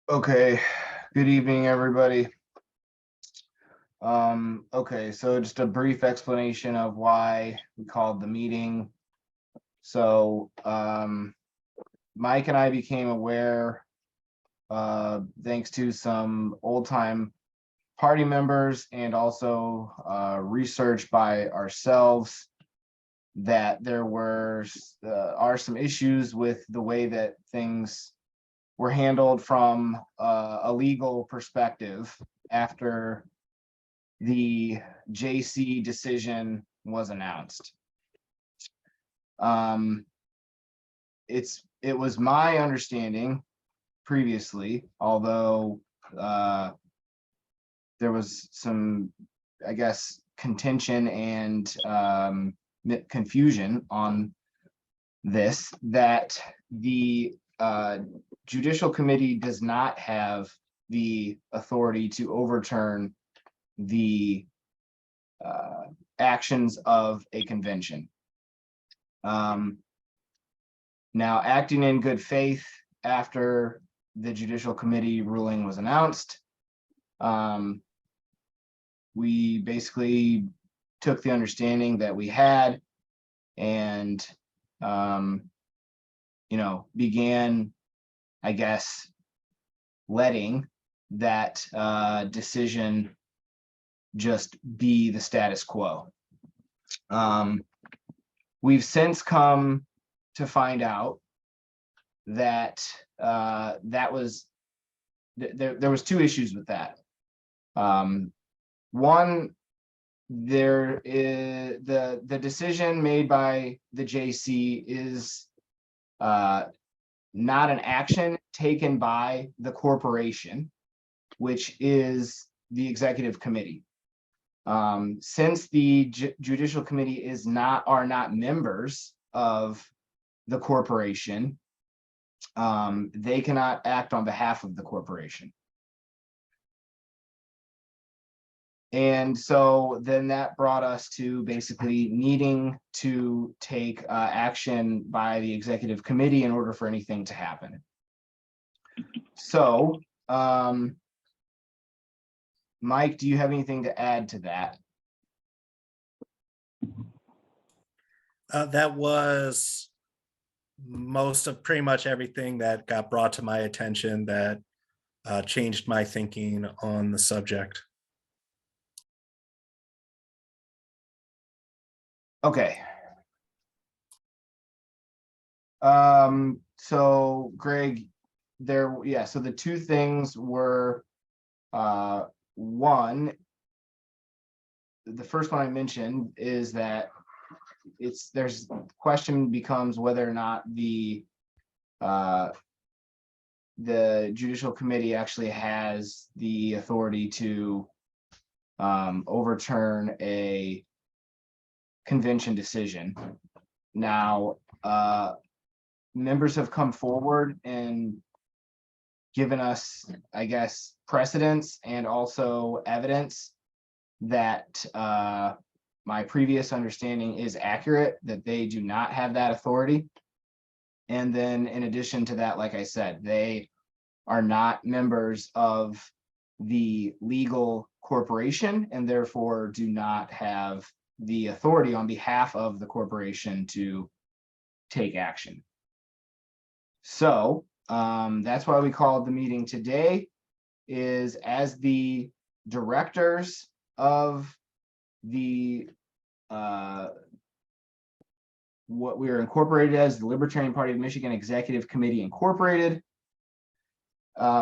Okay, good evening, everybody. Okay, so just a brief explanation of why we called the meeting. So, Mike and I became aware, thanks to some old-time party members and also research by ourselves, that there are some issues with the way that things were handled from a legal perspective after the JC decision was announced. It was my understanding previously, although there was some, I guess, contention and confusion on this, that the Judicial Committee does not have the authority to overturn the actions of a convention. Now, acting in good faith after the Judicial Committee ruling was announced, we basically took the understanding that we had and began, I guess, letting that decision just be the status quo. We've since come to find out that there was two issues with that. One, there is the decision made by the JC is not an action taken by the corporation, which is the executive committee. Since the Judicial Committee are not members of the corporation, they cannot act on behalf of the corporation. And so then that brought us to basically needing to take action by the executive committee in order for anything to happen. So, Mike, do you have anything to add to that? That was most of pretty much everything that got brought to my attention that changed my thinking on the subject. Okay. So Greg, so the two things were, one, the first one I mentioned is that there's question becomes whether or not the Judicial Committee actually has the authority to overturn a convention decision. Now, members have come forward and given us, I guess, precedents and also evidence that my previous understanding is accurate, that they do not have that authority. And then in addition to that, like I said, they are not members of the legal corporation and therefore do not have the authority on behalf of the corporation to take action. So that's why we called the meeting today, is as the directors of the what we are incorporated as, the Libertarian Party of Michigan Executive Committee Incorporated.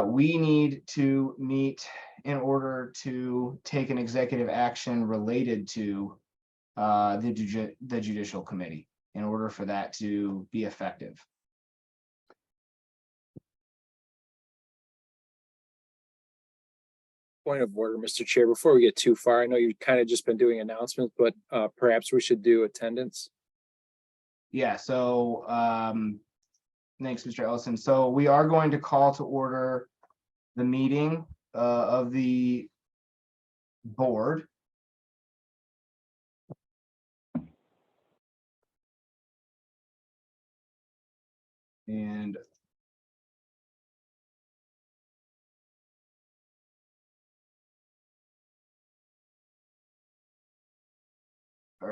We need to meet in order to take an executive action related to the Judicial Committee in order for that to be effective. Point of order, Mr. Chair, before we get too far, I know you've kind of just been doing announcements, but perhaps we should do attendance. Yeah, so thanks, Mr. Ellison. So we are going to call to order the meeting of the board. And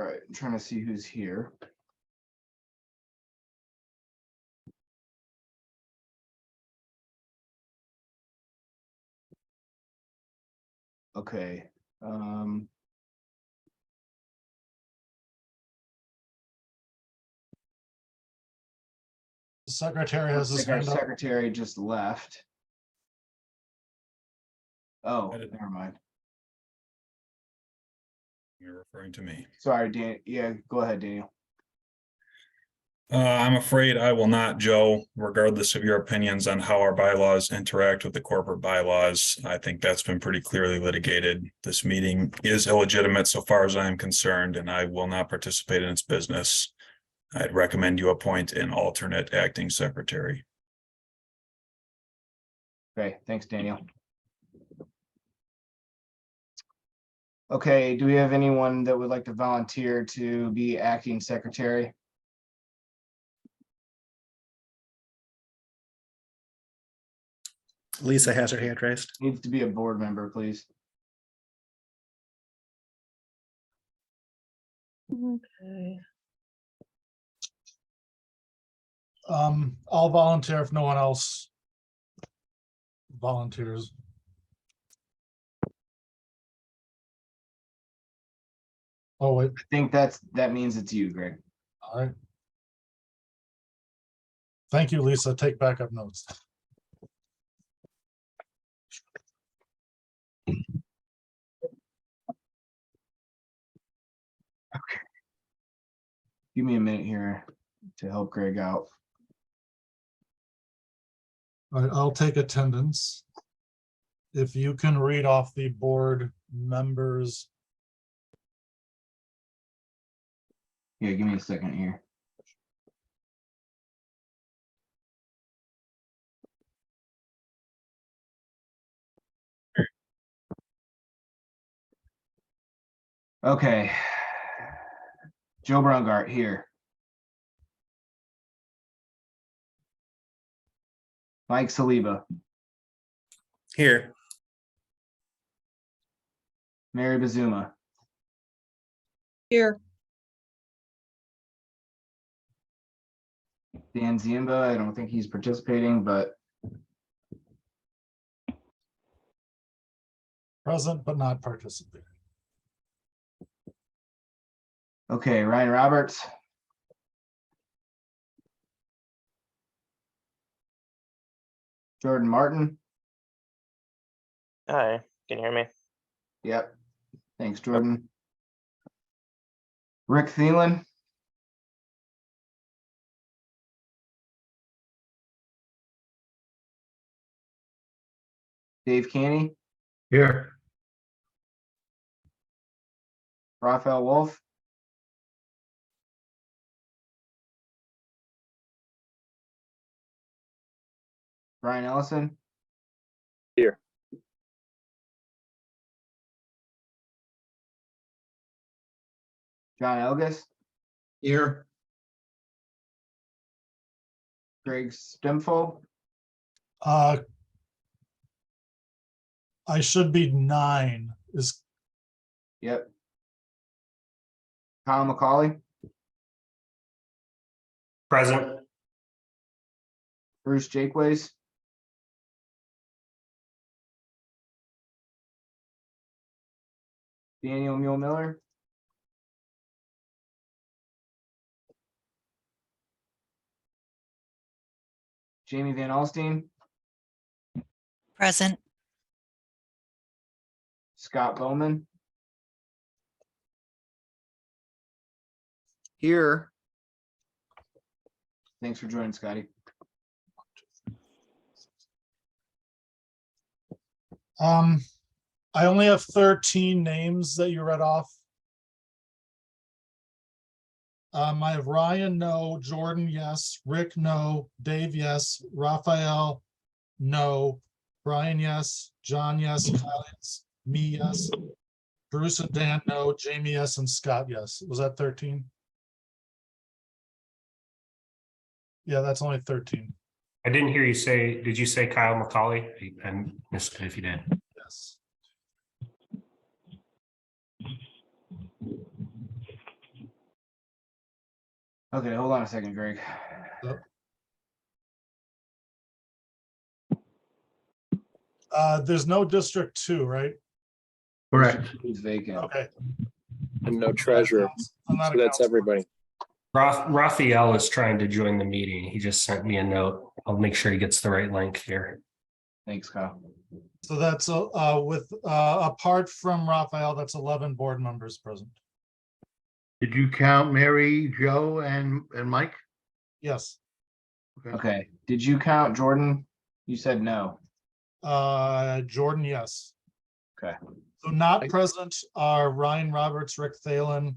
right, I'm trying to see who's here. Okay, The secretary has looks his like our hand up. secretary just left. Oh, I did- never mind. You're referring to me. Sorry, Dan. Yeah, go ahead, Daniel. I'm afraid I will not, Joe, regardless of your opinions on how our bylaws interact with the corporate bylaws. I think that's been pretty clearly litigated. This meeting is illegitimate so far as I am concerned, and I will not participate in its business. I'd recommend you appoint an alternate acting secretary. Okay, thanks, Daniel. Okay, do we have anyone that would like to volunteer to be acting secretary? Lisa has her hand raised. Needs to be a board member, please. Okay. I'll volunteer if no one else volunteers. Oh, wait, I think that means it's you, Greg. all right. Thank you, Lisa. Take backup notes. Give me a minute here to help Greg out. All right, I'll take attendance. If you can read off the board members. Yeah, give me a second here. Okay. Joe Brungart here. Mike Saliba, Here. Mary Bazuma, Here, Dan Ziemba. I don't think he's participating, but Present but not participating. okay, Ryan Roberts. Jordan Martin. Hi, can you hear me? Yep. Thanks, Jordan. Rick Thielen. Dave Canny, Here. Raphael Wolf. Brian Ellison. Here. John Elgus. Here. Greg Stemfo. I should be 9. Is Yep. Kyle McCauley. Present. Bruce Jakeways. Daniel Mule Miller. Jamie Van Alstine. Present. Scott Bowman. Here. Thanks for joining, Scotty. I only have 13 names that you read off. I have Ryan, no. Jordan, yes. Rick, no. Dave, yes. Raphael, no. Brian, yes. John, yes. Kyle, yes. Me, yes. Bruce and Dan, no. Jamie, yes. And Scott, yes. Was that 13? Yeah, that's only 13. I didn't hear you say, did you say Kyle McCauley? I missed it if you did. Yes. Okay, hold on a second, Greg. There's no District 2, right? Correct. It's vacant. Okay. And no treasurer. I'm not So that's everybody. Raphael is trying to join the meeting. He just sent me a note. I'll make sure he gets the right link here. Thanks, Kyle. So that's apart from Raphael, that's 11 board members present. Did you count Mary, Joe, and Mike? Yes. Okay, did you count Jordan? You said no. Jordan, yes. Okay. So not present are Ryan Roberts, Rick Thalen,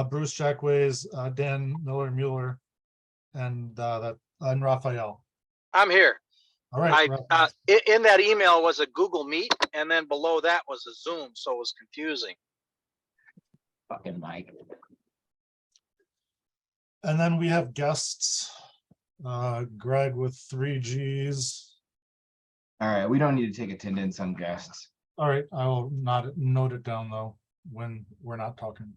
Bruce Jackways, Dan Miller, and Raphael. I'm here. All right. Raphael. In that email was a Google Meet, and then below that was a Zoom, so it was confusing. Fucking Mike. And then we have guests. Greg with 3 Gs. All right, we don't need to take attendance on guests. All right, I will not note it down though when we're not talking.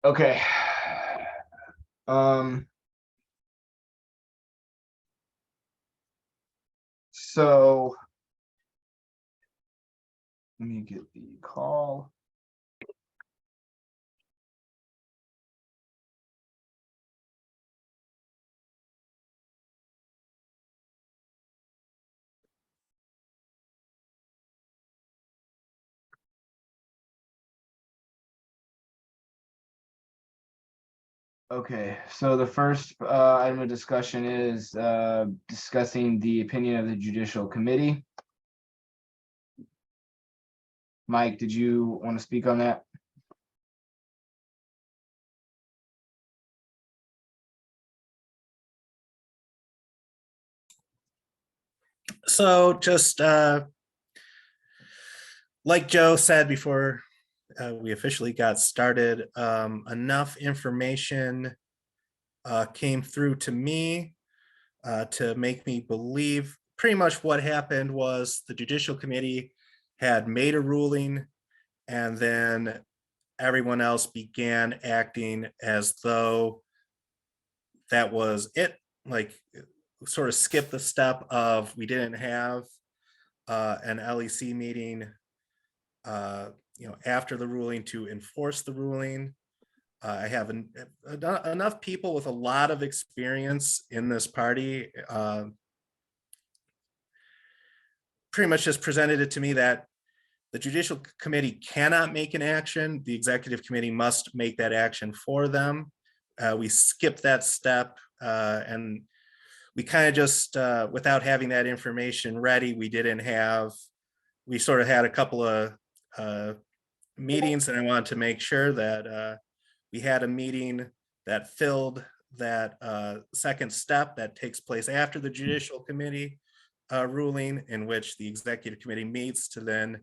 Okay. So let me get the call. Okay, so the first item of discussion is discussing the opinion of the judicial committee. Mike, did you want to speak on that? So just like Joe said before we officially got started, enough information came through to me to make me believe pretty much what happened was the Judicial Committee had made a ruling, and then everyone else began acting as though that was it, like sort of skip the step of we didn't have an LEC meeting after the ruling to enforce the ruling. I have enough people with a lot of experience in this party pretty much just presented it to me that the Judicial Committee cannot make an action. The Executive Committee must make that action for them. We skipped that step and we kind of just, without having that information ready, we sort of had a couple of meetings, and I wanted to make sure that we had a meeting that filled that second step that takes place after the Judicial Committee ruling, in which the Executive Committee meets to then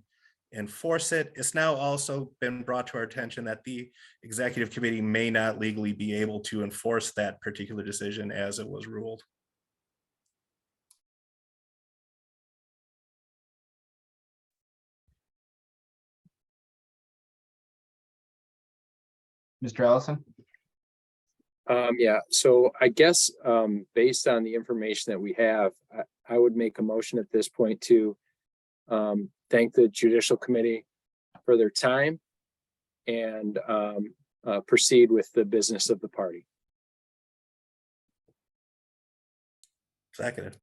enforce it. It's now also been brought to our attention that the Executive Committee may not legally be able to enforce that particular decision as it was ruled. Mr. Ellison? Yeah, so I guess based on the information that we have, I would make a motion at this point to thank the Judicial Committee for their time and proceed with the business of the party. Seconded.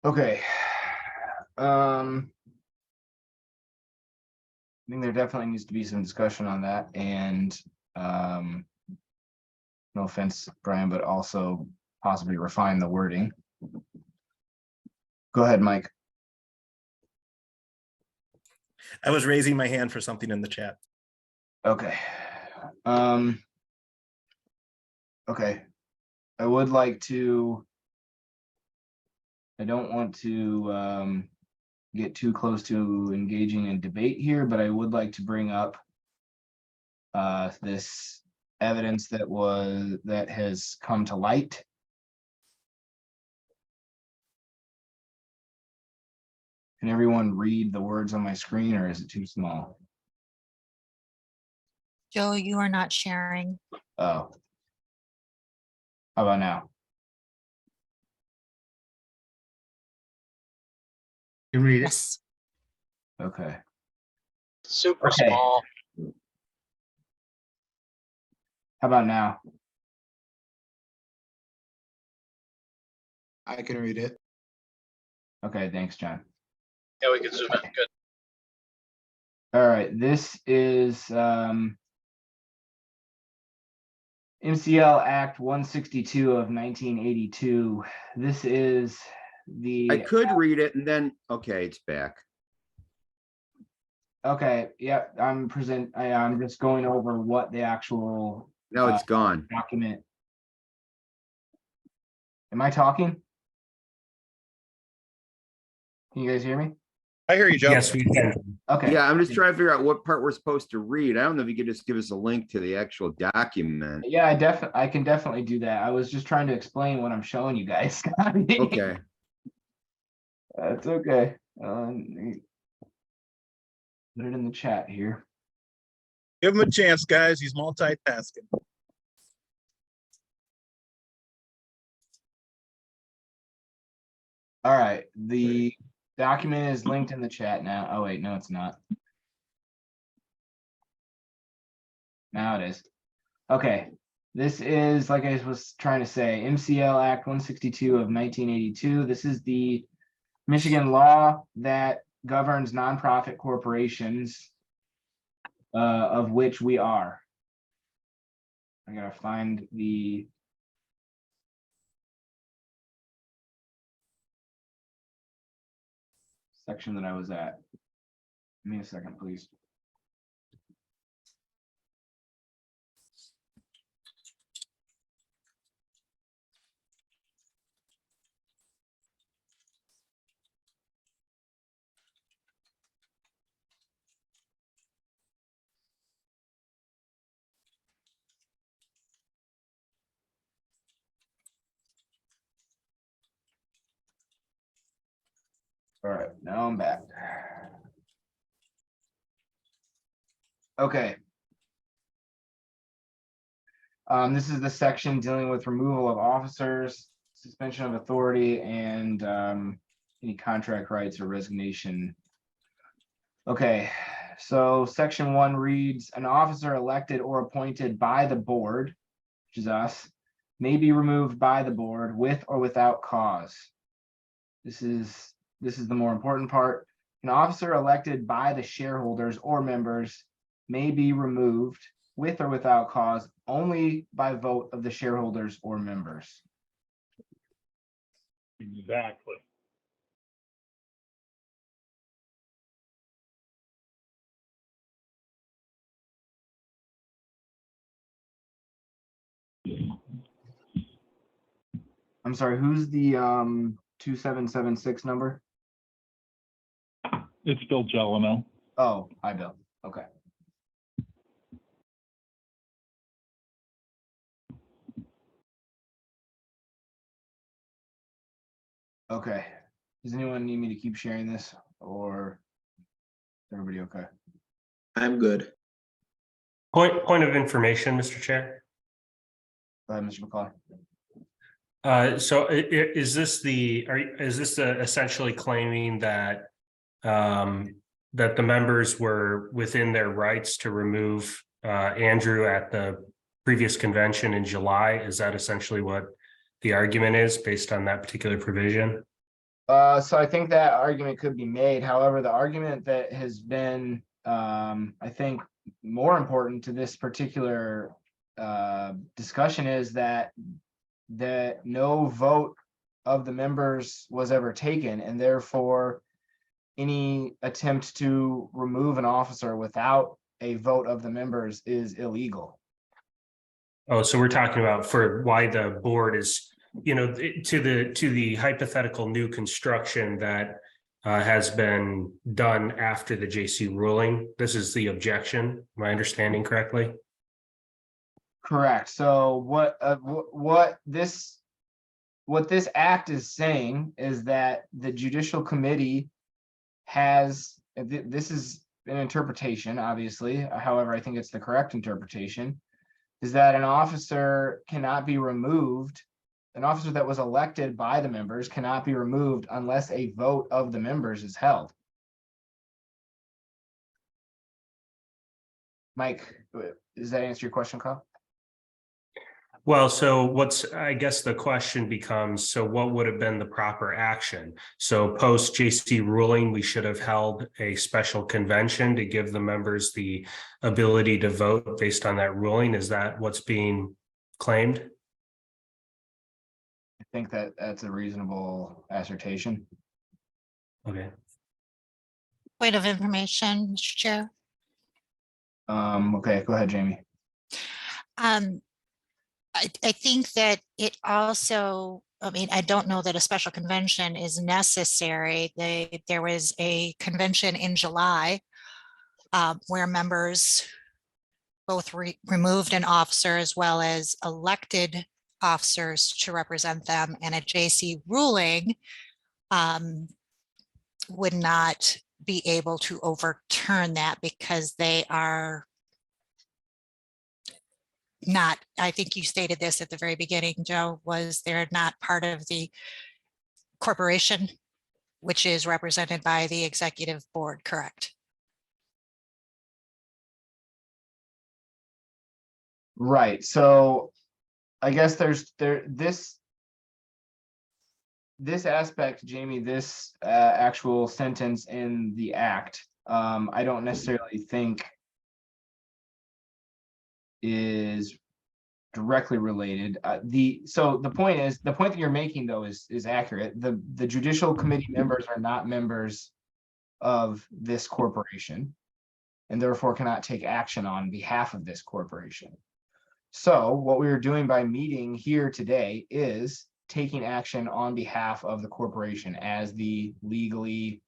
Okay. I think there definitely needs to be some discussion on that, and no offense, Brian, but also possibly refine the wording. Go ahead, Mike. I was raising my hand for something in the chat. Okay. Okay. I would like to. I don't want to get too close to engaging in debate here, but I would like to bring up this evidence that has come to light. Can everyone read the words on my screen, or is it too small? Joe, you are not sharing. Oh. How about now? You read it. Yes. Okay. Super Okay. small. How about now? I can read it. Okay, thanks, John. Yeah, we can zoom in. Good. All right, this is MCL Act 162 of 1982. This is I the, could read it and then, okay, it's back. okay, yeah, I'm just going over what the actual No, it's gone. document. Am I talking? Can you guys hear me? I hear you, Joe. Yes, we can. Okay. Yeah, I'm just trying to figure out what part we're supposed to read. I don't know if you could just give us a link to the actual document. Yeah, I can definitely do that. I was just trying to explain what I'm showing you guys. Okay. That's okay. Put it in the chat here. Give him a chance, guys. He's multitasking. All right, the document is linked in the chat now. Oh wait, no, it's not. Now it is. Okay, this is, like I was trying to say, MCL Act 162 of 1982. This is the Michigan law that governs nonprofit corporations, of which we are. I gotta find the section that I was at. Give me a second, please. All right, now I'm back. Okay. This is the section dealing with removal of officers, suspension of authority, and any contract rights or resignation. Okay, so section 1 reads, an officer elected or appointed by the board, which is us, may be removed by the board with or without cause. This is the more important part. An officer elected by the shareholders or members may be removed with or without cause only by vote of the shareholders or members. Exactly. I'm sorry, who's the 2776 number? It's Bill Jeleno. Oh, hi Bill. Okay. Okay. Does anyone need me to keep sharing this, or is everybody okay? I'm good. Point of information, Mr. Chair. Go ahead, Mr. McCall. So is this essentially claiming that that the members were within their rights to remove Andrew at the previous convention in July? Is that essentially what the argument is based on that particular provision? So I think that argument could be made. However, the argument that has been, I think, more important to this particular discussion is that no vote of the members was ever taken, and therefore any attempt to remove an officer without a vote of the members is illegal. Oh, so we're talking about for why the board is, to the hypothetical new construction that has been done after the JC ruling. This is the objection. Am I understanding correctly? Correct. So what this act is saying is that the judicial committee has, this is an interpretation, obviously, however, I think it's the correct interpretation, is that an officer cannot be removed. An officer that was elected by the members cannot be removed unless a vote of the members is held. Mike, does that answer your question, Kyle? Well, so I guess the question becomes, so what would have been the proper action? So post JC ruling, we should have held a special convention to give the members the ability to vote based on that ruling. Is that what's being claimed? I think that that's a reasonable assertion. Okay. Point of information, Mr. Chair. Okay, go ahead, Jamie. I think that it also, I mean, I don't know that a special convention is necessary. There was a convention in July where members both removed an officer as well as elected officers to represent them, and a JC ruling would not be able to overturn that because they are not, I think you stated this at the very beginning, Joe, was they're not part of the corporation, which is represented by the executive board, correct? Right, so I guess this aspect, Jamie, this actual sentence in the act, I don't necessarily think is directly related. So the point that you're making though is accurate. The judicial committee members are not members of this corporation and therefore cannot take action on behalf of this corporation. So what we are doing by meeting here today is taking action on behalf of the corporation as the legally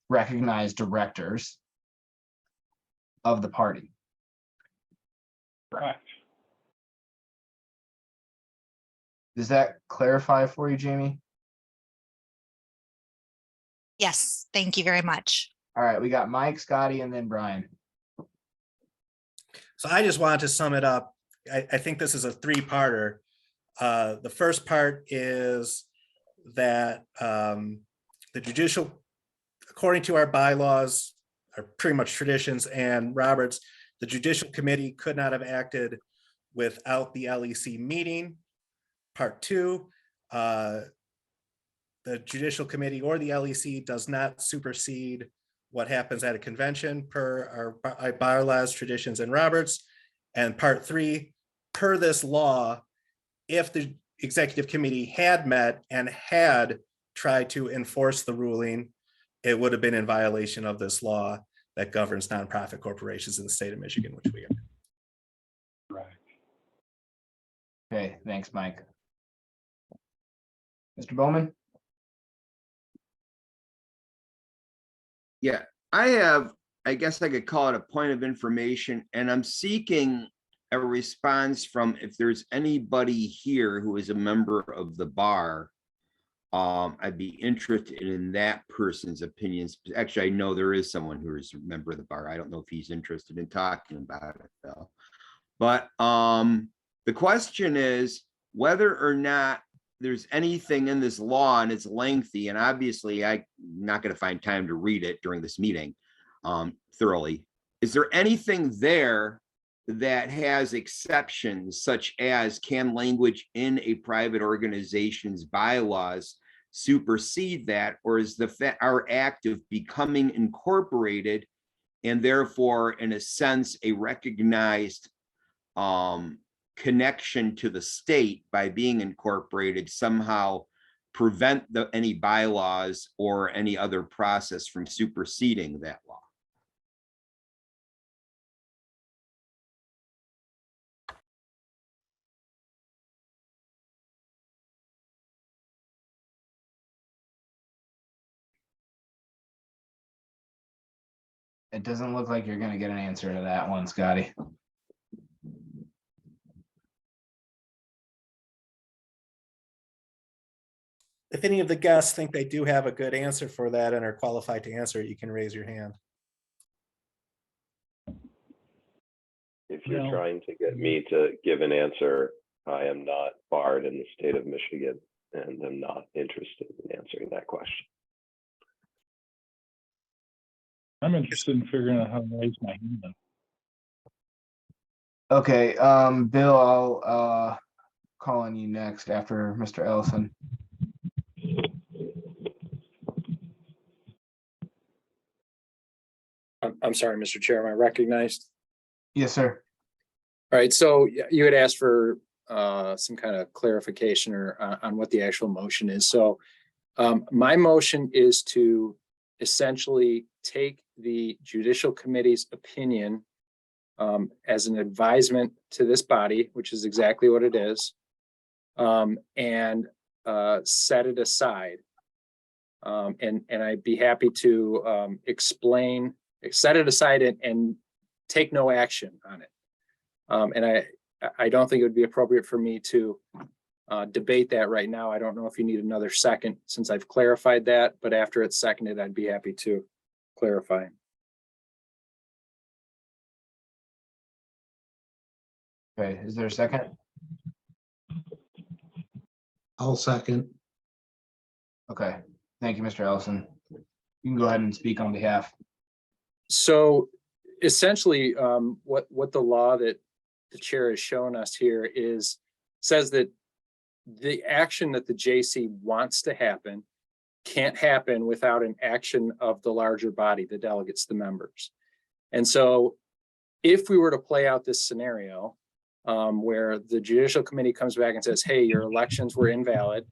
recognized directors of the party. Correct. Does that clarify for you, Jamie? Yes, thank you very much. All right, we got Mike, Scotty, and then Brian. So I just wanted to sum it up. I think this is a three-parter. The first part is that the judicial, according to our bylaws, are pretty much traditions and Roberts, the judicial committee could not have acted without the LEC meeting. Part two, the judicial committee or the LEC does not supersede what happens at a convention per our bylaws, traditions, and Roberts. And part three, per this law, if the executive committee had met and had tried to enforce the ruling, it would have been in violation of this law that governs nonprofit corporations in the state of Michigan, which we are. Right. Okay, thanks, Mike. Mr. Bowman? Yeah, I guess I could call it a point of information, and I'm seeking a response from if there's anybody here who is a member of the bar. I'd be interested in that person's opinions. Actually, I know there is someone who is a member of the bar. I don't know if he's interested in talking about it though. But the question is whether or not there's anything in this law, and it's lengthy, and obviously I'm not going to find time to read it during this meeting thoroughly. Is there anything there that has exceptions, such as can language in a private organization's bylaws supersede that, or is our act of becoming incorporated and therefore in a sense a recognized connection to the state by being incorporated somehow prevent any bylaws or any other process from superseding that law? It doesn't look like you're gonna get an answer to that one, Scotty. If any of the guests think they do have a good answer for that and are qualified to answer it, you can raise your hand. If you're No. trying to get me to give an answer, I am not barred in the state of Michigan and am not interested in answering that question. I'm interested in figuring out how to raise my hand. Okay, Bill, I'll call on you next after Mr. Ellison. I'm sorry, Mr. Chair, am I recognized? Yes, sir. All right, so you had asked for some kind of clarification or on what the actual motion is. So my motion is to essentially take the judicial committee's opinion as an advisement to this body, which is exactly what it is, and set it aside. And I'd be happy to explain, set it aside and take no action on it. And I don't think it would be appropriate for me to debate that right now. I don't know if you need another second since I've clarified that, but after it's seconded, I'd be happy to clarify. Okay, is there a second? I'll second. Okay, thank you, Mr. Ellison. You can go ahead and speak on behalf. So essentially, what the law that the chair has shown us here says that the action that the JC wants to happen can't happen without an action of the larger body, the delegates, the members. And so if we were to play out this scenario where the judicial committee comes back and says, hey, your elections were invalid.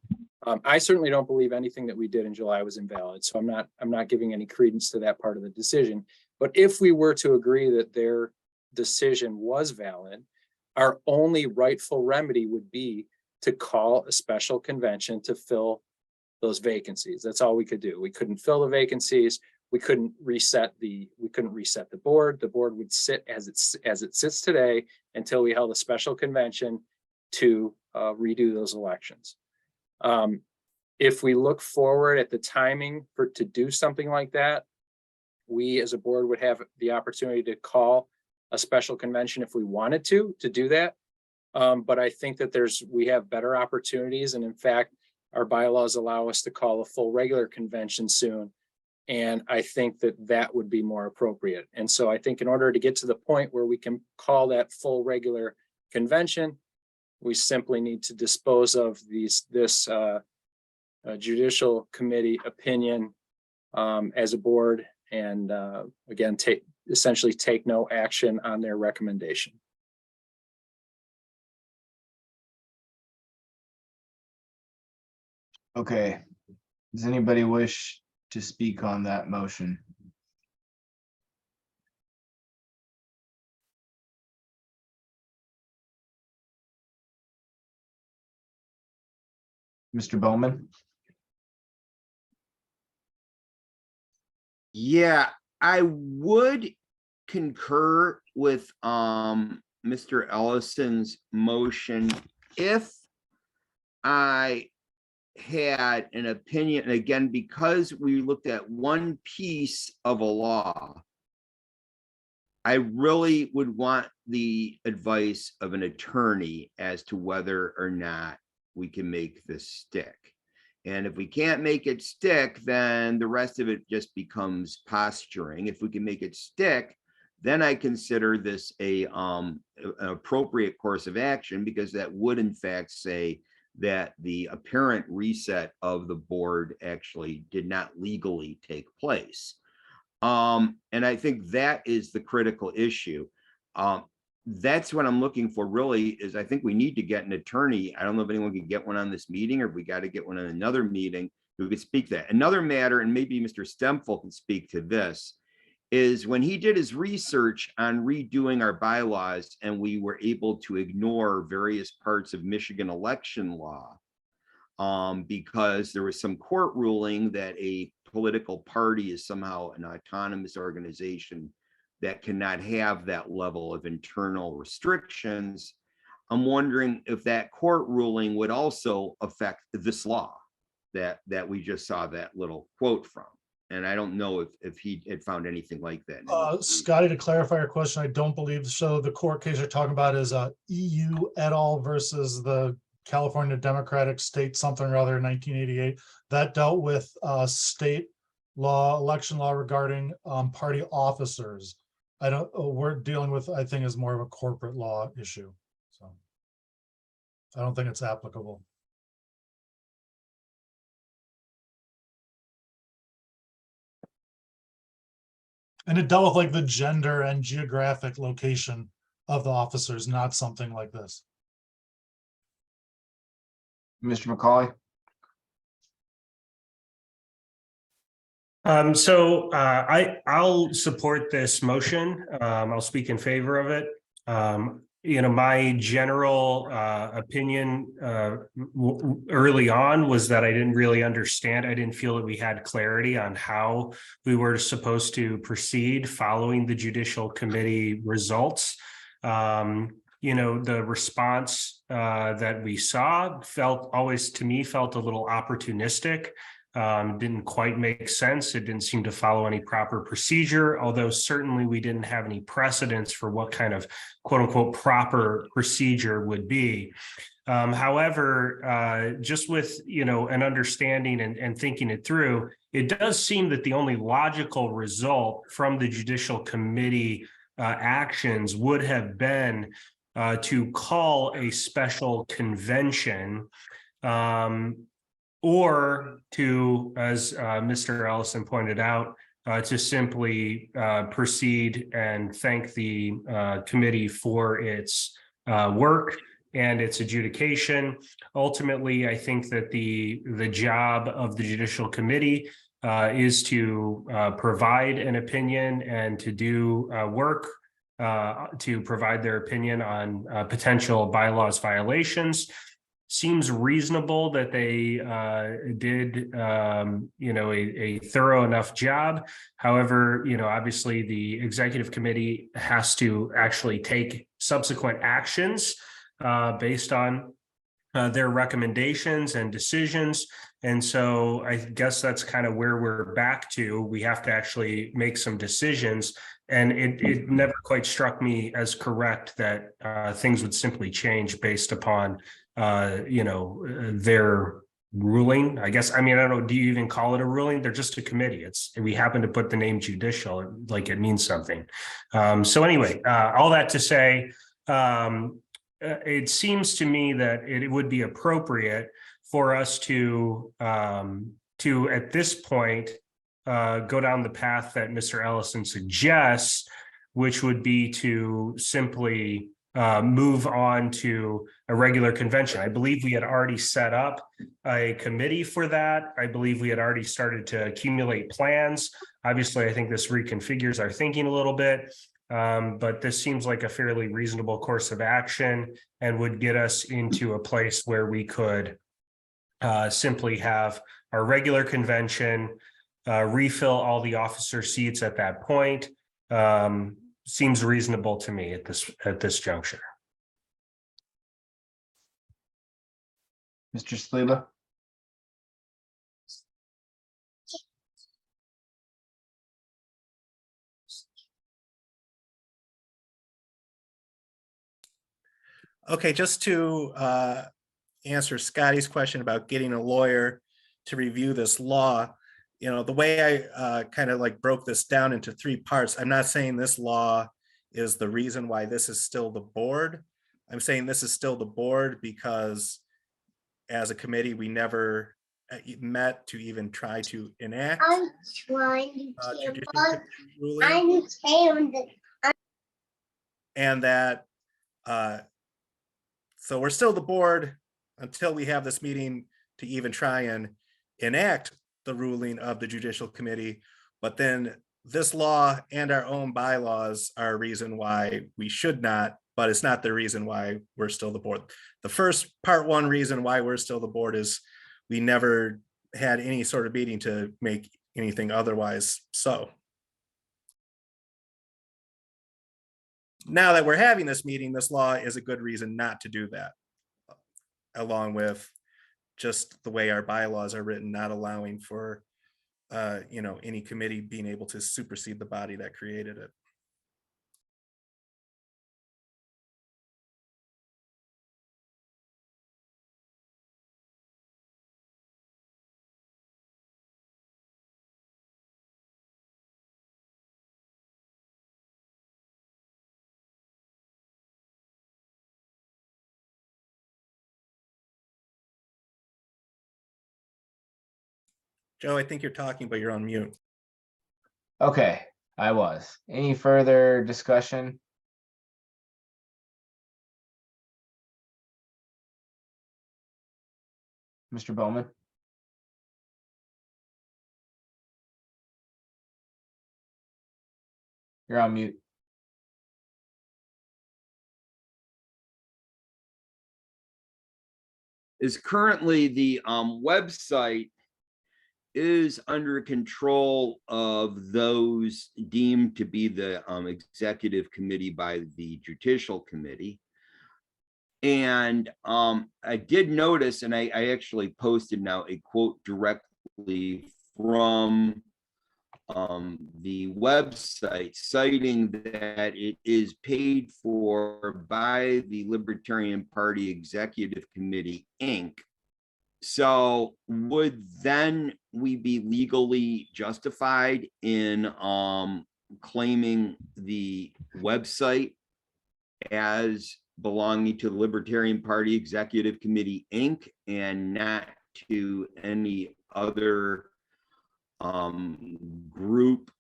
I certainly don't believe anything that we did in July was invalid. So I'm not giving any credence to that part of the decision. But if we were to agree that their decision was valid, our only rightful remedy would be to call a special convention to fill those vacancies. That's all we could do. We couldn't fill the vacancies. We couldn't reset the board. The board would sit as it sits today until we held a special convention to redo those elections. If we look forward at the timing to do something like that, we as a board would have the opportunity to call a special convention if we wanted to do that. But I think that we have better opportunities. And in fact, our bylaws allow us to call a full regular convention soon. And I think that would be more appropriate. And so I think in order to get to the point where we can call that full regular convention, we simply need to dispose of this judicial committee opinion as a board and again, essentially take no action on their recommendation. Okay, does anybody wish to speak on that motion? Mr. Bowman? Yeah, I would concur with Mr. Ellison's motion if I had an opinion, and again, because we looked at one piece of a law, I really would want the advice of an attorney as to whether or not we can make this stick. And if we can't make it stick, then the rest of it just becomes posturing. If we can make it stick, then I consider this an appropriate course of action, because that would in fact say that the apparent reset of the board actually did not legally take place. And I think that is the critical issue. That's what I'm looking for really, is I think we need to get an attorney. I don't know if anyone can get one on this meeting, or if we got to get one on another meeting who could speak to that. Another matter, and maybe Mr. Stempfel can speak to this, is when he did his research on redoing our bylaws and we were able to ignore various parts of Michigan election law because there was some court ruling that a political party is somehow an autonomous organization that cannot have that level of internal restrictions. I'm wondering if that court ruling would also affect this law that we just saw that little quote from. And I don't know if he had found anything like that. Scotty, to clarify your question, I don't believe so. The court case you're talking about is EU et al. Versus the California Democratic State something or other 1988. That dealt with state law, election law regarding party officers. We're dealing with, I think, is more of a corporate law issue. So I don't think it's applicable. And it dealt with like the gender and geographic location of the officers, not something like this. Mr. McCauley, I'll support this motion. I'll speak in favor of it. My general opinion early on was that I didn't really understand. I didn't feel that we had clarity on how we were supposed to proceed following the judicial committee results. The response that we saw felt a little opportunistic. Didn't quite make sense. It didn't seem to follow any proper procedure, although certainly we didn't have any precedents for what kind of quote unquote proper procedure would be. However, just with, an understanding and thinking it through, it does seem that the only logical result from the judicial committee actions would have been to call a special convention, or to, as Mr. Ellison pointed out, to simply proceed and thank the committee for its work and its adjudication. Ultimately, I think that the job of the judicial committee is to provide an opinion and to do work to provide their opinion on potential bylaws violations. Seems reasonable that they did, a thorough enough job. However, obviously the executive committee has to actually take subsequent actions based on their recommendations and decisions. And so I guess that's kind of where we're back to. We have to actually make some decisions. And it never quite struck me as correct that things would simply change based upon their ruling. I guess, I don't know, do you even call it a ruling? They're just a committee. We happen to put the name judicial, like it means something. So anyway, all that to say, it seems to me that it would be appropriate for us to at this point, go down the path that Mr. Ellison suggests, which would be to simply move on to a regular convention. I believe we had already set up a committee for that. I believe we had already started to accumulate plans. Obviously, I think this reconfigures our thinking a little bit, but this seems like a fairly reasonable course of action and would get us into a place where we could simply have our regular convention, refill all the officer seats at that point. Seems reasonable to me at this juncture. Mr. Sliwa, Okay, just to answer Scotty's question about getting a lawyer to review this law, the way I kind of like broke this down into three parts, I'm not saying this law is the reason why this is still the board. I'm saying this is still the board because as a committee, we never met to even try to enact. I'm trying to ruling. And that, so we're still the board until we have this meeting to even try and enact the ruling of the judicial committee. But then this law and our own bylaws are a reason why we should not, but it's not the reason why we're still the board. The first part one reason why we're still the board is we never had any sort of meeting to make anything otherwise so. Now that we're having this meeting, this law is a good reason not to do that, along with just the way our bylaws are written, not allowing for any committee being able to supersede the body that created it. Joe, I think you're talking, but you're on mute. Okay, I was. Any further discussion? Mr. Bowman? You're on mute. Is currently the website is under control of those deemed to be the executive committee by the judicial committee. And I did notice, and I actually posted now a quote directly from the website citing that it is paid for by the Libertarian Party Executive Committee, Inc. So would then we be legally justified in claiming the website as belonging to the Libertarian Party Executive Committee, Inc., and not to any other group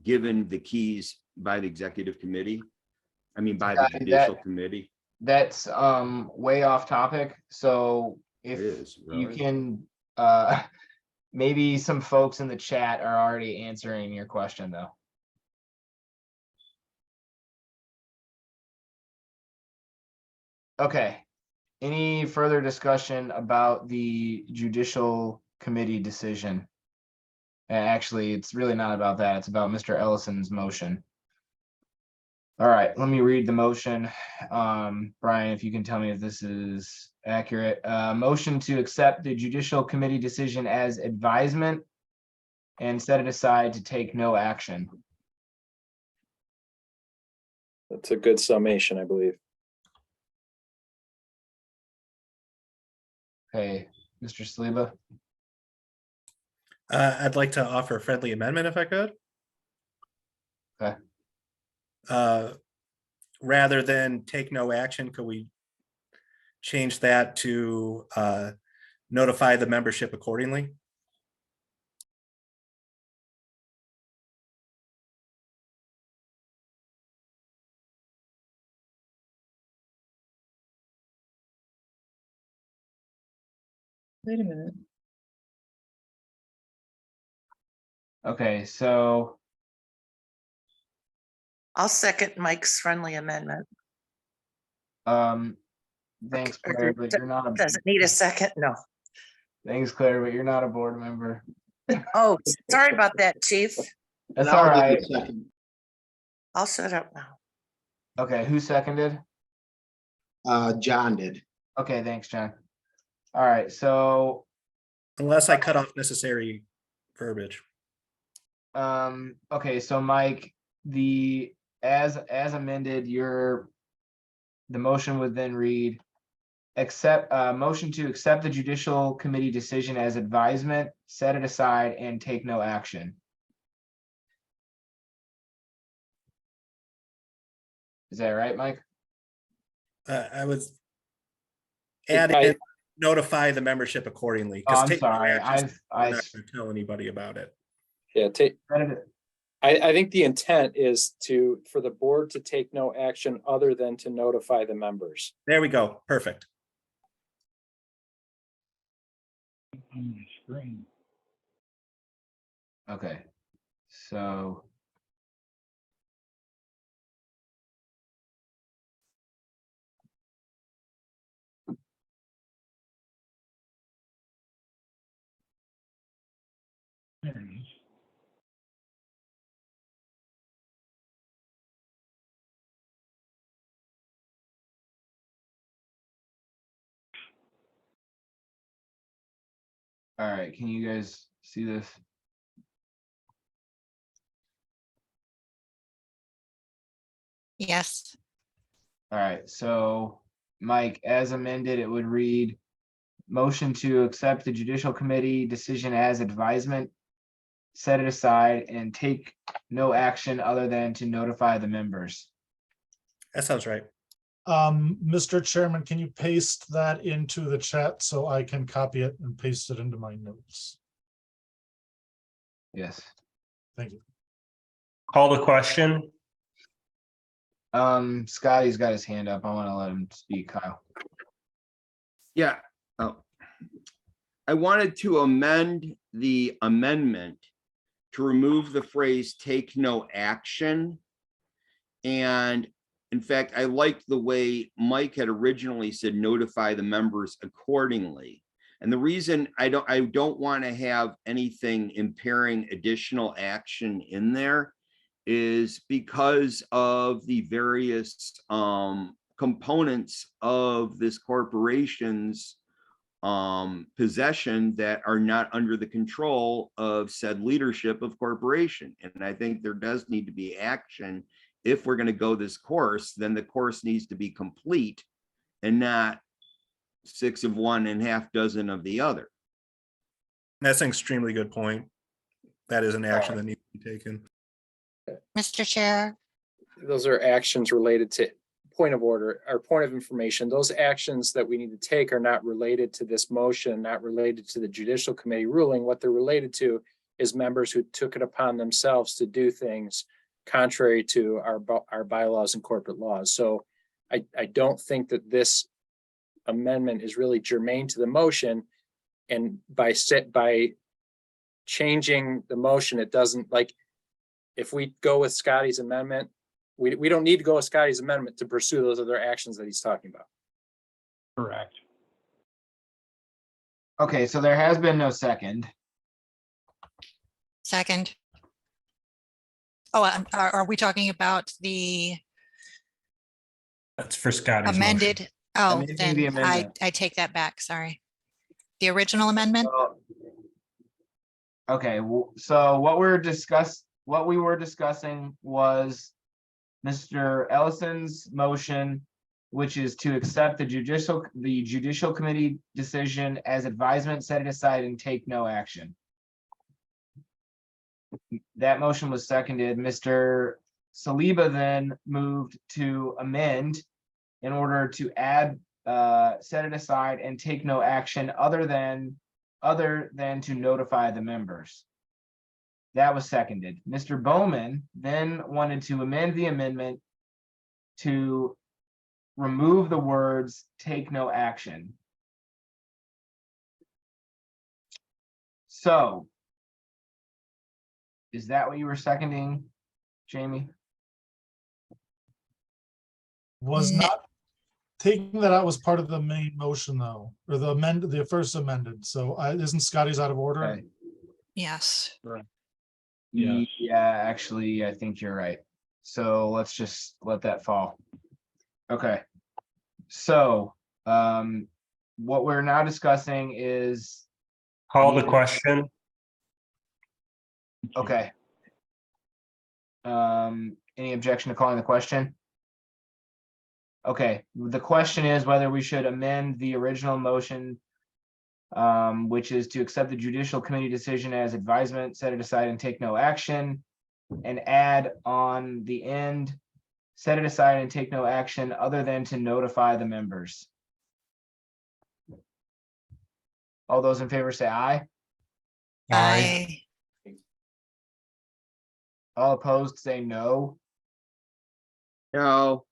given the keys by the executive committee? I mean, by the judicial committee. That's way off topic. So if It is, you really? can, maybe some folks in the chat are already answering your question though. Okay. Any further discussion about the judicial committee decision? Actually, it's really not about that. It's about Mr. Ellison's motion. All right, let me read the motion. Brian, if you can tell me if this is accurate. Motion to accept the judicial committee decision as advisement and set it aside to take no action. That's a good summation, I believe. Okay, Mr. Saliba. I'd like to offer a friendly amendment if I could. Okay. Rather than take no action, could we change that to notify the membership accordingly? Wait a minute. Okay, so I'll second Mike's friendly amendment. thanks, Claire, but you're not Does a it need a second? No. thanks, Claire, but you're not a board member. Oh, sorry about that, chief. That's all right. I'll shut up now. Okay, who seconded? John did. Okay, thanks, John. All right, so Unless I cut off necessary verbiage. okay, so Mike, the as amended, the motion would then read motion to accept the judicial committee decision as advisement, set it aside, and take no action. Is that right, Mike? I was add in notify the membership accordingly. Oh, I'm sorry. We're not going to tell anybody about it. Yeah, I think the intent is for the board to take no action other than to notify the members. There we go. Perfect. On the screen. Okay, so There it is. All right, can you guys see this? Yes, All right, so Mike, as amended, it would read, motion to accept the judicial committee decision as advisement, set it aside and take no action other than to notify the members. That sounds right. Mr. Chairman, can you paste that into the chat so I can copy it and paste it into my notes? Yes. Thank you. Call the question. Scotty's got his hand up. I want to let him speak, Kyle. Yeah. Oh. I wanted to amend the amendment to remove the phrase take no action. And in fact, I liked the way Mike had originally said notify the members accordingly. And the reason I don't want to have anything impairing additional action in there is because of the various components of this corporation's possession that are not under the control of said leadership of corporation. And I think there does need to be action. If we're going to go this course, then the course needs to be complete and not 6 of one and half dozen of the other. That's an extremely good point. That is an action that needs to be taken. Mr. Chair. Those are actions related to point of order or point of information. Those actions that we need to take are not related to this motion, not related to the judicial committee ruling. What they're related to is members who took it upon themselves to do things contrary to our bylaws and corporate laws. So I don't think that this amendment is really germane to the motion. And by changing the motion, it doesn't, like, if we go with Scotty's amendment, we don't need to go with Scotty's amendment to pursue those other actions that he's talking about. Correct. Okay, so there has been no second. Second. Oh, are we talking about the That's for Scotty's motion. amended? Oh, Amending then the I amendment. take that back. Sorry. The original amendment? Okay, so what we were discussing was Mr. Ellison's motion, which is to accept the judicial committee decision as advisement, set it aside and take no action. That motion was seconded. Mr. Saliba then moved to amend in order to add, set it aside and take no action other than to notify the members. That was seconded. Mr. Bowman then wanted to amend the amendment to remove the words take no action. So is that what you were seconding, Jamie? Was not taking that out was part of the main motion though, or the first amended. So isn't Scotty's out of order? Okay. Yes. Yeah. Yeah, actually, I think you're right. So let's just let that fall. Okay. So, what we're now discussing is, Call the question. okay. Any objection to calling the question? Okay, the question is whether we should amend the original motion, which is to accept the judicial committee decision as advisement, set it aside and take no action, and add on the end, set it aside and take no action other than to notify the members. All those in favor say aye. Aye. All opposed say no. No.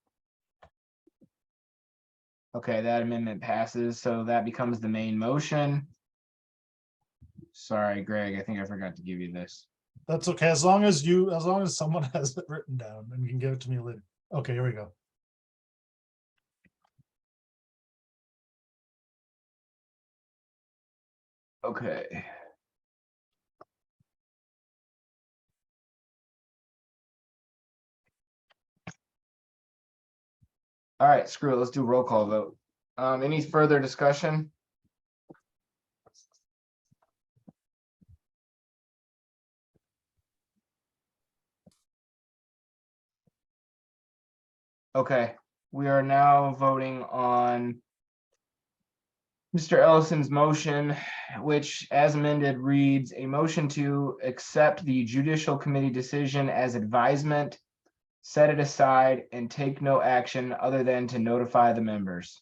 Okay, that amendment passes, so that becomes the main motion. Sorry, Greg, I think I forgot to give you this. That's okay. As long as someone has it written down and can give it to me later. Okay, here we go. Okay. All right, screw it. Let's do a roll call vote. Any further discussion? Okay, we are now voting on Mr. Ellison's motion, which as amended reads a motion to accept the judicial committee decision as advisement, set it aside and take no action other than to notify the members.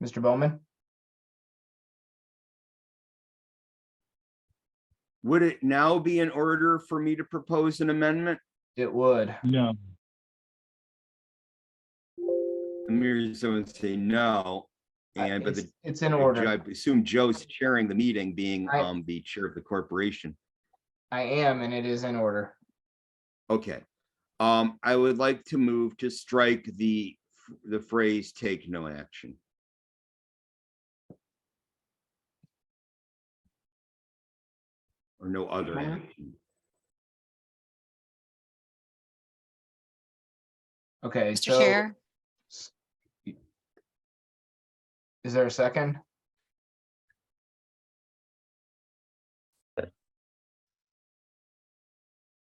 Mr. Bowman? Would it now be in order for me to propose an amendment? It would. No. I'm hearing someone say no. And but It's in order. I assume Joe's chairing the meeting, being I- the chair of the corporation. I am, and it is in order. Okay. I would like to move to strike the phrase "take no action." Or no other action. Okay, Mr. so Chair, is there a second?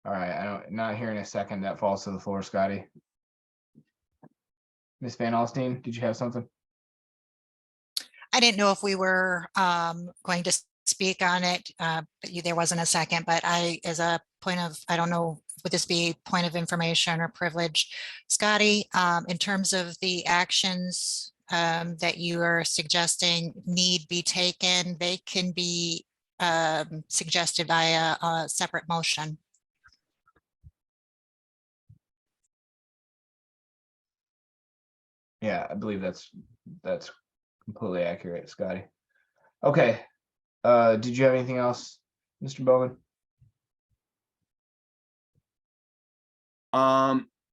All right, not hearing a second. That falls to the floor, Scotty. Ms. Van Alstine, did you have something? I didn't know if we were going to speak on it. There wasn't a second, but as a point of, I don't know, would this be point of information or privilege? Scotty, in terms of the actions that you are suggesting need be taken, they can be suggested via a separate motion. Yeah, I believe that's completely accurate, Scotty. Okay, did you have anything else, Mr. Bowman?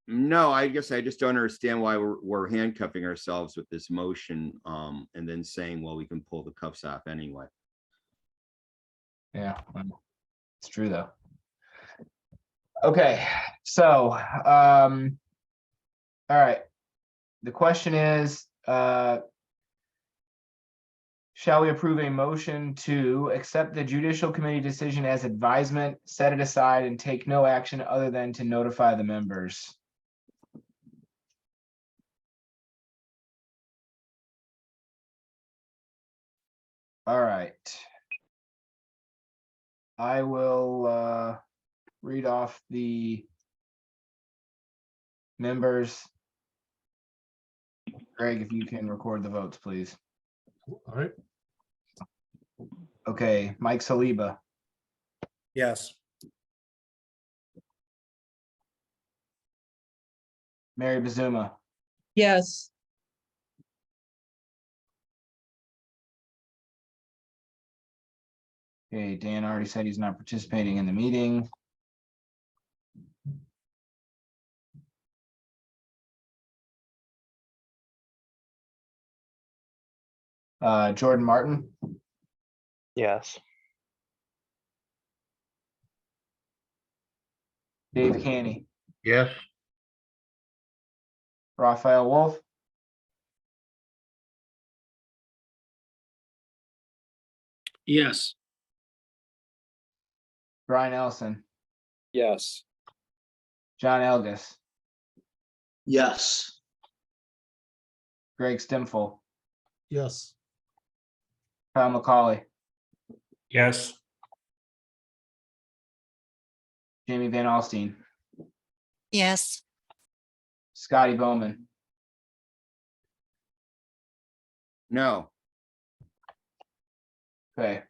No, I guess I just don't understand why we're handcuffing ourselves with this motion, and then saying, well, we can pull the cuffs off anyway. Yeah, it's true though. Okay, so, all right. The question is, shall we approve a motion to accept the judicial committee decision as advisement, set it aside and take no action other than to notify the members? All right. I will read off the members. Greg, if you can record the votes, please. All right, Okay, Mike Saliba, Yes. Mary Bazuma, Yes. okay, Dan already said he's not participating in the meeting. Jordan Martin, Yes. Dave Canny, Yes, Raphael Wolf, Yes. Brian Ellison, Yes. John Elgus, Yes. Greg Stimful, yes, Kyle McCauley, Yes. Jamie Van Alstine, Yes. Scotty Bowman, No. okay.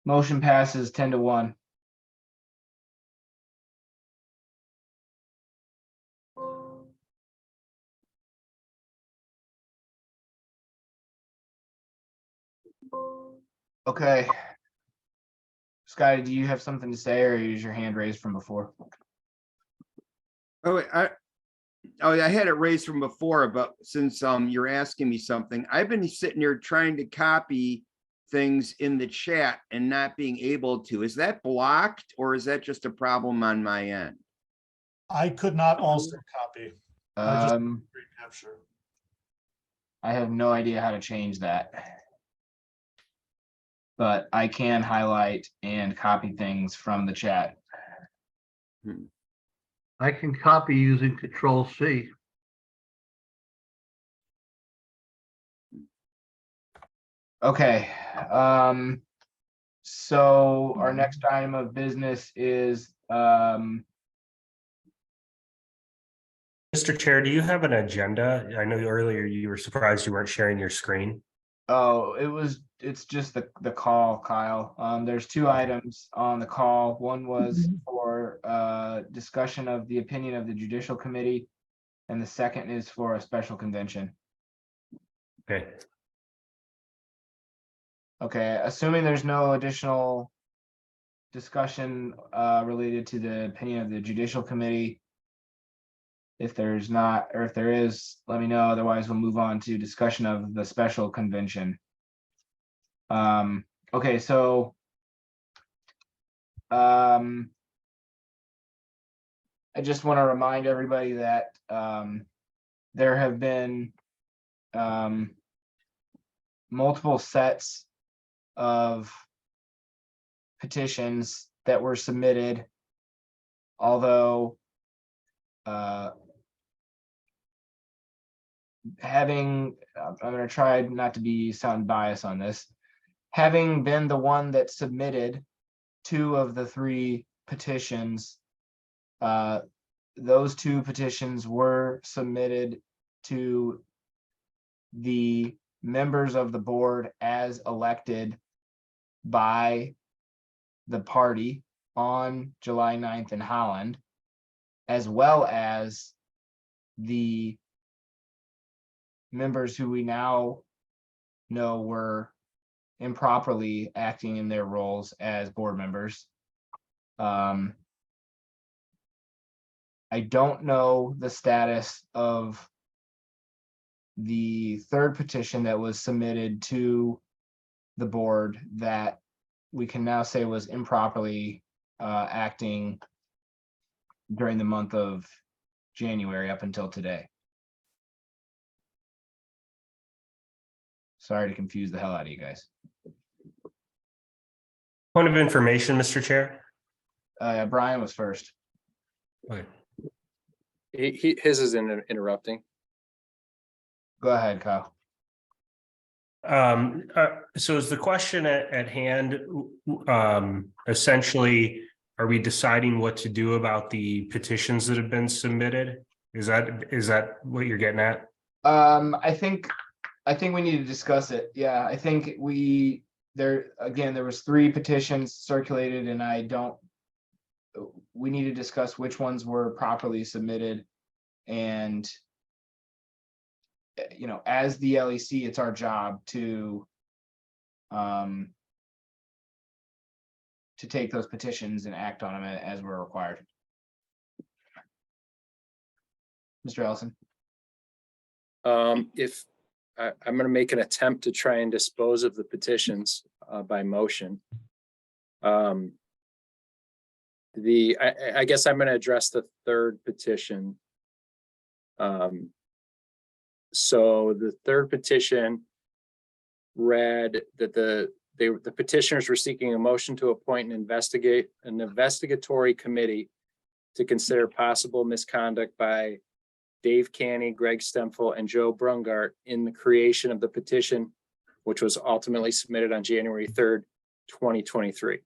Motion passes 10-1. Okay. Scotty, do you have something to say or is your hand raised from before? Oh, I had it raised from before, but since you're asking me something, I've been sitting here trying to copy things in the chat and not being able to. Is that blocked or is that just a problem on my end? I could not also copy. I just Um, screen capture. I have no idea how to change that. but I can highlight and copy things from the chat. I can copy using Control C. Okay, so our next item of business is, Mr. Chair, do you have an agenda? I know earlier you were surprised you weren't sharing your screen. oh, it's just the call, Kyle. There's two items on the call. One was for discussion of the opinion of the Judicial Committee, and the second is for a special convention. Okay. Okay, assuming there's no additional discussion related to the opinion of the Judicial Committee. If there's not, or if there is, let me know. Otherwise, we'll move on to discussion of the special convention. Okay, so I just want to remind everybody that there have been multiple sets of petitions that were submitted, although I'm going to try not to sound biased on this. Having been the one that submitted 2 of the 3 petitions, those 2 petitions were submitted to the members of the board as elected by the party on July 9th in Holland, as well as the members who we now know were improperly acting in their roles as board members. I don't know the status of the 3rd petition that was submitted to the board that we can now say was improperly acting during the month of January up until today. Sorry to confuse the hell out of you guys. Point of information, Mr. Chair. Brian was first. Okay. His is interrupting. Go ahead, Kyle. So is the question at hand, essentially, are we deciding what to do about the petitions that have been submitted? Is that what you're getting at? I think we need to discuss it. Yeah, I think there was 3 petitions circulated, and we need to discuss which ones were properly submitted. And as the LEC, it's our job to take those petitions and act on them as we're required. Mr. Ellison. If I'm going to make an attempt to try and dispose of the petitions by motion. I guess I'm going to address the 3rd petition. So the 3rd petition read that the petitioners were seeking a motion to appoint an investigatory committee to consider possible misconduct by Dave Canny, Greg Stempfel, and Joe Brungart in the creation of the petition, which was ultimately submitted on January 3rd, 2023.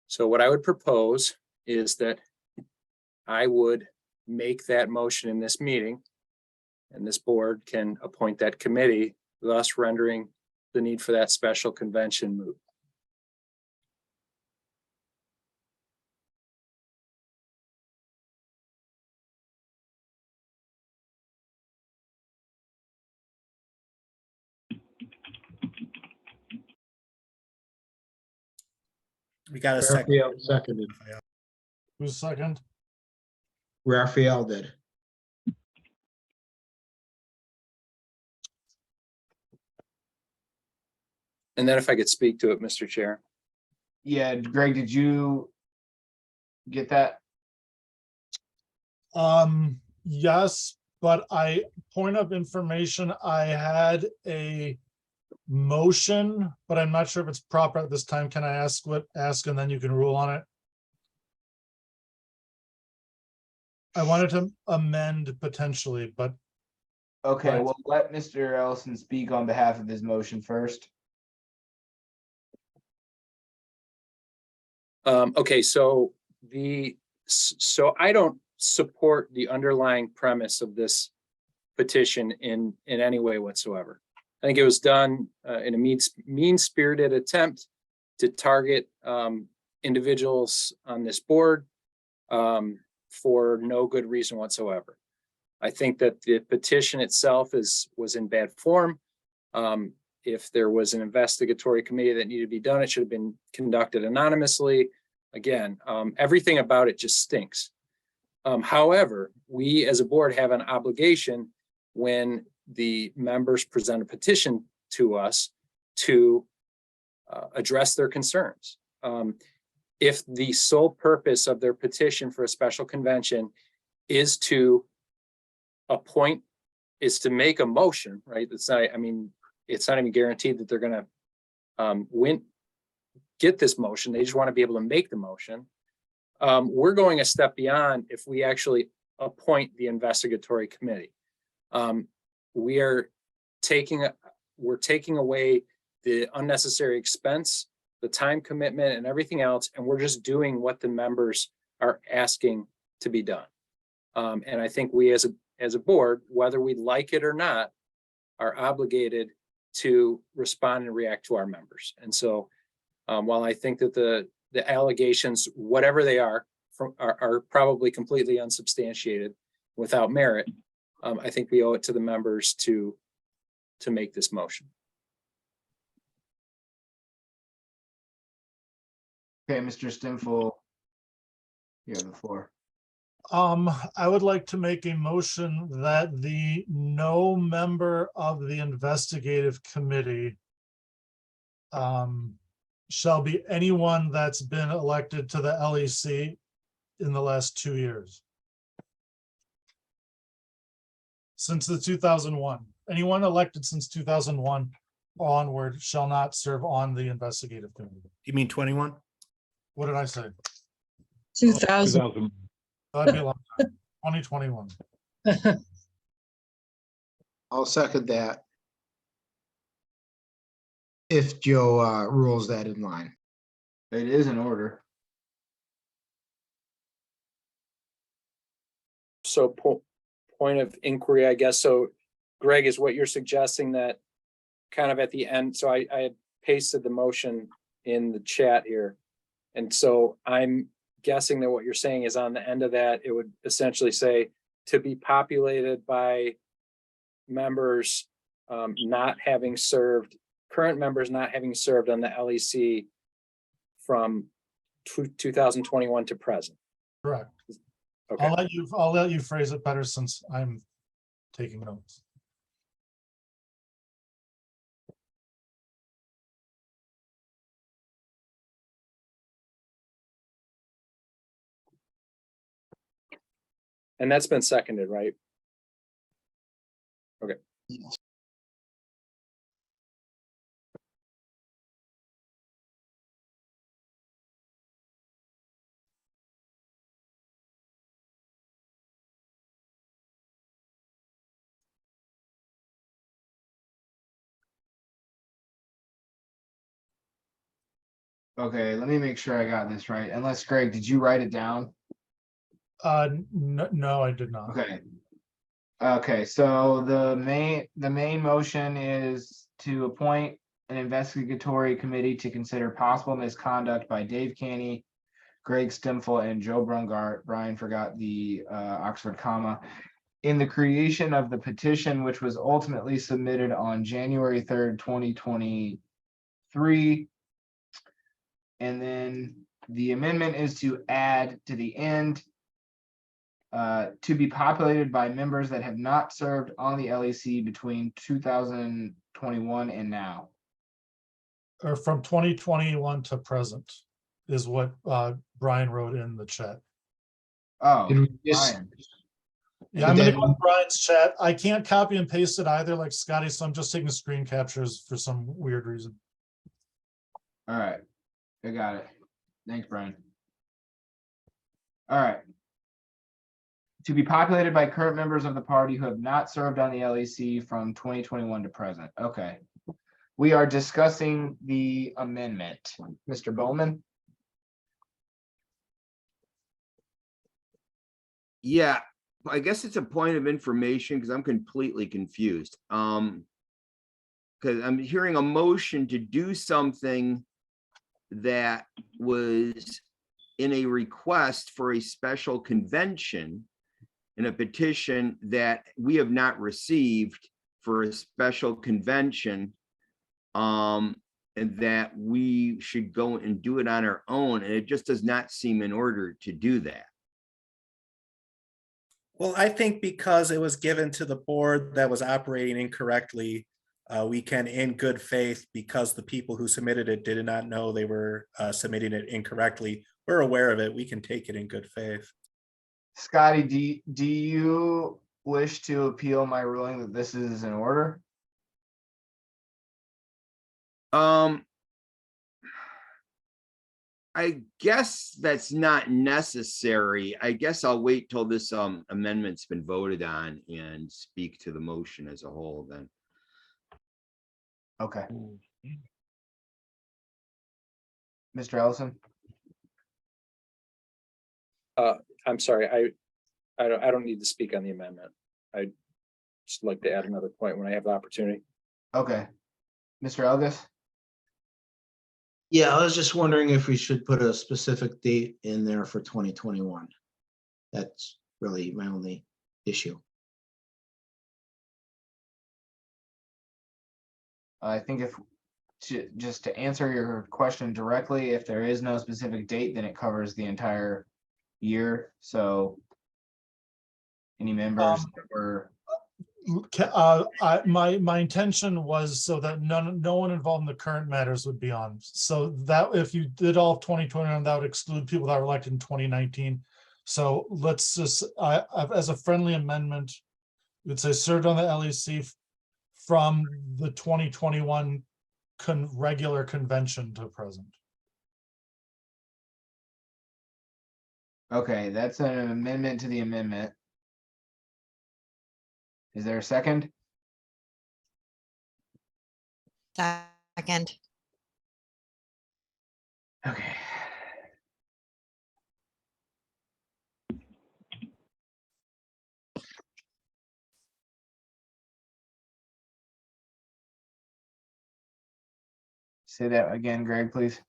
So what I would propose is that I would make that motion in this meeting, and this board can appoint that committee, thus rendering the need for that special convention moot. We got a second. Raphael seconded. Who's second? Raphael did. And then if I could speak to it, Mr. Chair. Yeah, Greg, did you get that? Yes, but point of information, I had a motion, but I'm not sure if it's proper at this time. Can I ask and then you can rule on it? I wanted to amend potentially, but Okay, Right. well, let Mr. Ellison speak on behalf of his motion first. Okay, so so I don't support the underlying premise of this petition in any way whatsoever. I think it was done in a mean-spirited attempt to target individuals on this board for no good reason whatsoever. I think that the petition itself was in bad form. If there was an investigatory committee that needed to be done, it should have been conducted anonymously. Again, everything about it just stinks. However, we as a board have an obligation when the members present a petition to us to address their concerns. If the sole purpose of their petition for a special convention is to appoint, is to make a motion, right? It's not, I mean, it's not even guaranteed that they're gonna get this motion. They just want to be able to make the motion. We're going a step beyond if we actually appoint the investigatory committee. We're taking away the unnecessary expense, the time commitment and everything else, and we're just doing what the members are asking to be done. And I think we as a board, whether we like it or not, are obligated to respond and react to our members. And so while I think that the allegations, whatever they are probably completely unsubstantiated without merit, I think we owe it to the members to make this motion. Okay, Mr. Stinful, you have the floor. I would like to make a motion that no member of the investigative committee shall be anyone that's been elected to the LEC in the last 2 years. Since the 2001, anyone elected since 2001 onward shall not serve on the investigative committee. You mean 21? What did I say? 2000. That'd be a long time. 2021. I'll second that. If Joe rules that in line. It is in order. So point of inquiry, I guess. So Greg, is what you're suggesting that kind of at the end, so I had pasted the motion in the chat here. And so I'm guessing that what you're saying is on the end of that, it would essentially say to be populated by members not having served, current members not having served on the LEC from 2021 to present. Correct. Okay. I'll let you phrase it better since I'm taking notes. And that's been seconded, right? Okay. Okay, let me make sure I got this right. Unless Greg, did you write it down? No, I did not. Okay. Okay, so the main motion is to appoint an investigatory committee to consider possible misconduct by Dave Caney, Greg Stimfel, and Joe Brungart. Brian forgot the Oxford comma. In the creation of the petition, which was ultimately submitted on January 3rd, 2023. And then the amendment is to add to the end to be populated by members that have not served on the LEC between 2021 and now. Or from 2021 to present is what Brian wrote in the chat. Oh, Did we just- Brian. Yeah, I'm gonna go to Brian's chat. I can't copy and paste it either like Scotty, so I'm just taking screen captures for some weird reason. All right, I got it. Thanks, Brian. All right. To be populated by current members of the party who have not served on the LEC from 2021 to present. Okay. We are discussing the amendment. Mr. Bowman? Yeah, I guess it's a point of information because I'm completely confused. Because I'm hearing a motion to do something that was in a request for a special convention in a petition that we have not received for a special convention. And that we should go and do it on our own. And it just does not seem in order to do that. Well, I think because it was given to the board that was operating incorrectly, we can, in good faith, because the people who submitted it did not know they were submitting it incorrectly. We're aware of it. We can take it in good faith. Scotty, do you wish to appeal my ruling that this is in order? I guess that's not necessary. I guess I'll wait till this amendment's been voted on and speak to the motion as a whole then. Okay. Mr. Ellison? I'm sorry, I don't need to speak on the amendment. I'd just like to add another point when I have the opportunity. Okay. Mr. Elgus? Yeah, I was just wondering if we should put a specific date in there for 2021. That's really my only issue. I think just to answer your question directly, if there is no specific date, then it covers the entire year. So any members that were, My intention was so that no one involved in the current matters would be on. So that if you did all of 2021, that would exclude people that were elected in 2019. So let's just, as a friendly amendment, we'd say served on the LEC from the 2021 regular convention to present. okay, that's an amendment to the amendment. Is there a second? Second. Okay. Say that again, Greg, please.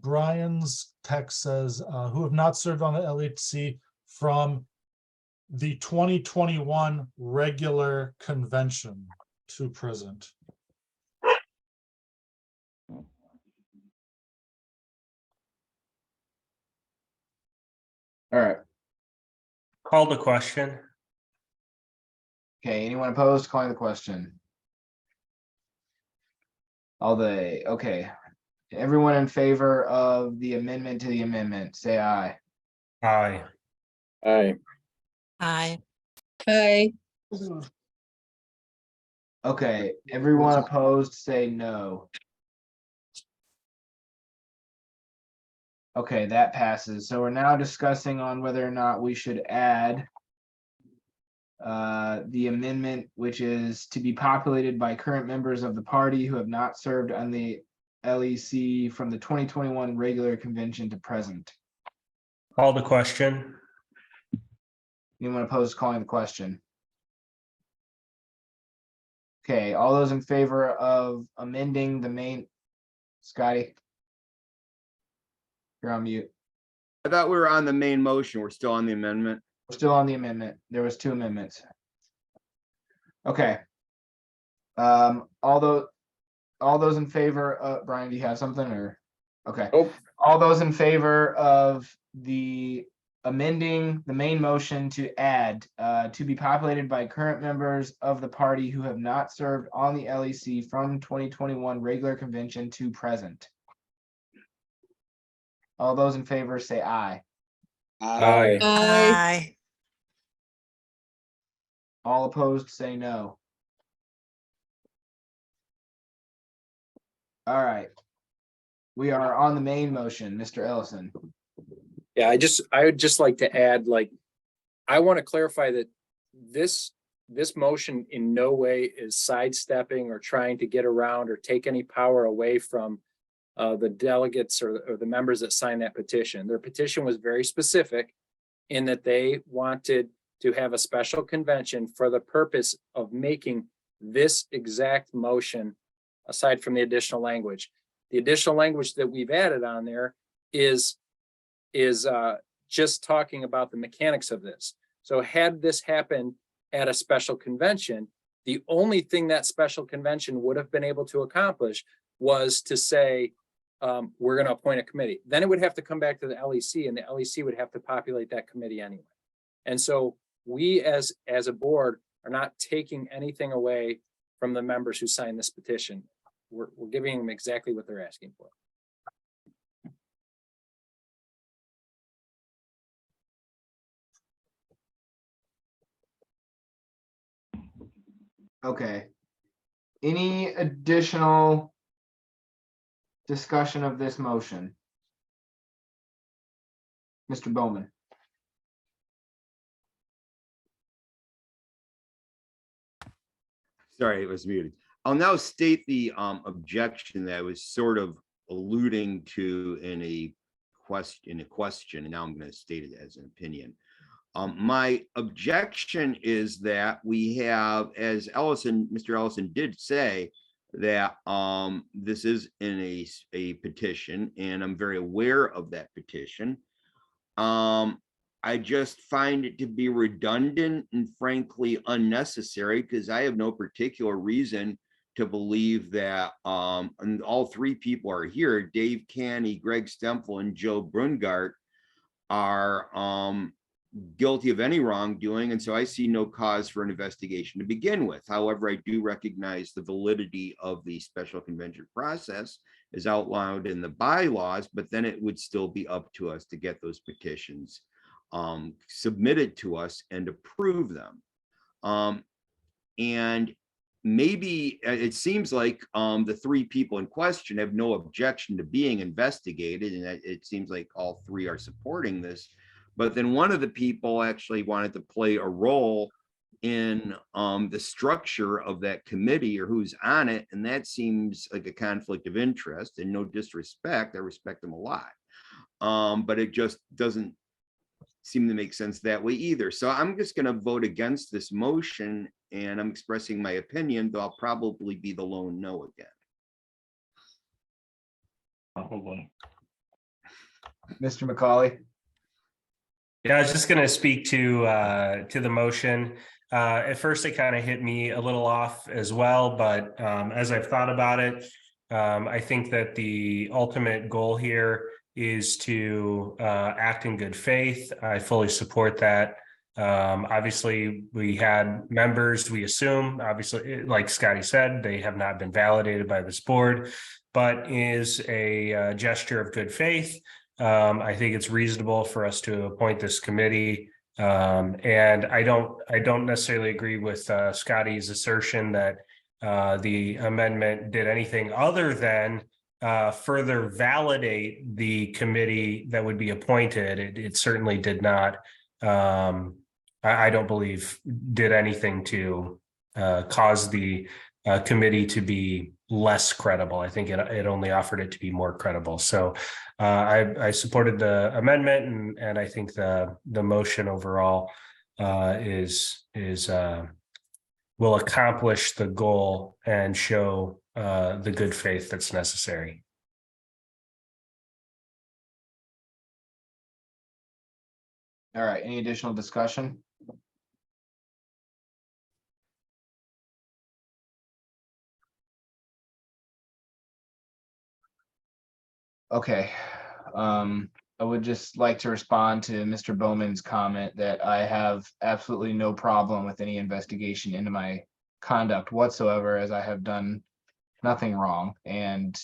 Brian's text says, who have not served on the LHC from the 2021 regular convention to present. All right. Call the question. Okay, anyone opposed? Calling the question. Okay. Everyone in favor of the amendment to the amendment, say aye. Aye. Aye. Aye. Aye. Okay, everyone opposed, say no. Okay, that passes. So we're now discussing on whether or not we should add the amendment, which is to be populated by current members of the party who have not served on the LEC from the 2021 regular convention to present. Call the question. Anyone opposed to calling the question? Okay, all those in favor of amending the main, Scotty? You're on mute. I thought we were on the main motion. We're still on the amendment. We're still on the amendment. There was two amendments. Okay. All those in favor, Brian, do you have something or? Okay. Oh, All those in favor of the amending the main motion to add to be populated by current members of the party who have not served on the LEC from 2021 regular convention to present. All those in favor say aye. Aye. Aye. All opposed, say no. All right. We are on the main motion, Mr. Ellison. Yeah, I would just like to add, like, I want to clarify that this motion in no way is sidestepping or trying to get around or take any power away from the delegates or the members that signed that petition. Their petition was very specific in that they wanted to have a special convention for the purpose of making this exact motion, aside from the additional language. The additional language that we've added on there is just talking about the mechanics of this. So had this happened at a special convention, the only thing that special convention would have been able to accomplish was to say, we're going to appoint a committee. Then it would have to come back to the LEC, and the LEC would have to populate that committee anyway. And so we as a board are not taking anything away from the members who signed this petition. We're giving them exactly what they're asking for. Okay. Any additional discussion of this motion? Mr. Bowman. Sorry, it was muted. I'll now state the objection that I was sort of alluding to in a question, and now I'm going to state it as an opinion. My objection is that we have, as Mr. Ellison did say, that this is in a petition, and I'm very aware of that petition. I just find it to be redundant and frankly unnecessary, because I have no particular reason to believe that and all three people are here, Dave Canny, Greg Stempel, and Joe Brungart, are guilty of any wrongdoing, and so I see no cause for an investigation to begin with. However, I do recognize the validity of the special convention process as outlined in the bylaws, but then it would still be up to us to get those petitions submitted to us and approve them. And maybe it seems like the three people in question have no objection to being investigated, and it seems like all three are supporting this. But then one of the people actually wanted to play a role in the structure of that committee or who's on it, and that seems like a conflict of interest. And no disrespect, I respect them a lot, but it just doesn't seem to make sense that way either. So I'm just going to vote against this motion, and I'm expressing my opinion, though I'll probably be the lone no again. Probably. Mr. McCauley. Yeah, I was just going to speak to the motion. At first, it kind of hit me a little off as well, but as I've thought about it, I think that the ultimate goal here is to act in good faith. I fully support that. Obviously, we had members, we assume, obviously, like Scotty said, they have not been validated by this board, but is a gesture of good faith. I think it's reasonable for us to appoint this committee. And I don't necessarily agree with Scotty's assertion that the amendment did anything other than further validate the committee that would be appointed. It certainly did not. I don't believe did anything to cause the committee to be less credible. I think it only offered it to be more credible. So I supported the amendment, and I think the motion overall will accomplish the goal and show the good faith that's necessary. All right, any additional discussion? Okay, I would just like to respond to Mr. Bowman's comment that I have absolutely no problem with any investigation into my conduct whatsoever, as I have done nothing wrong, and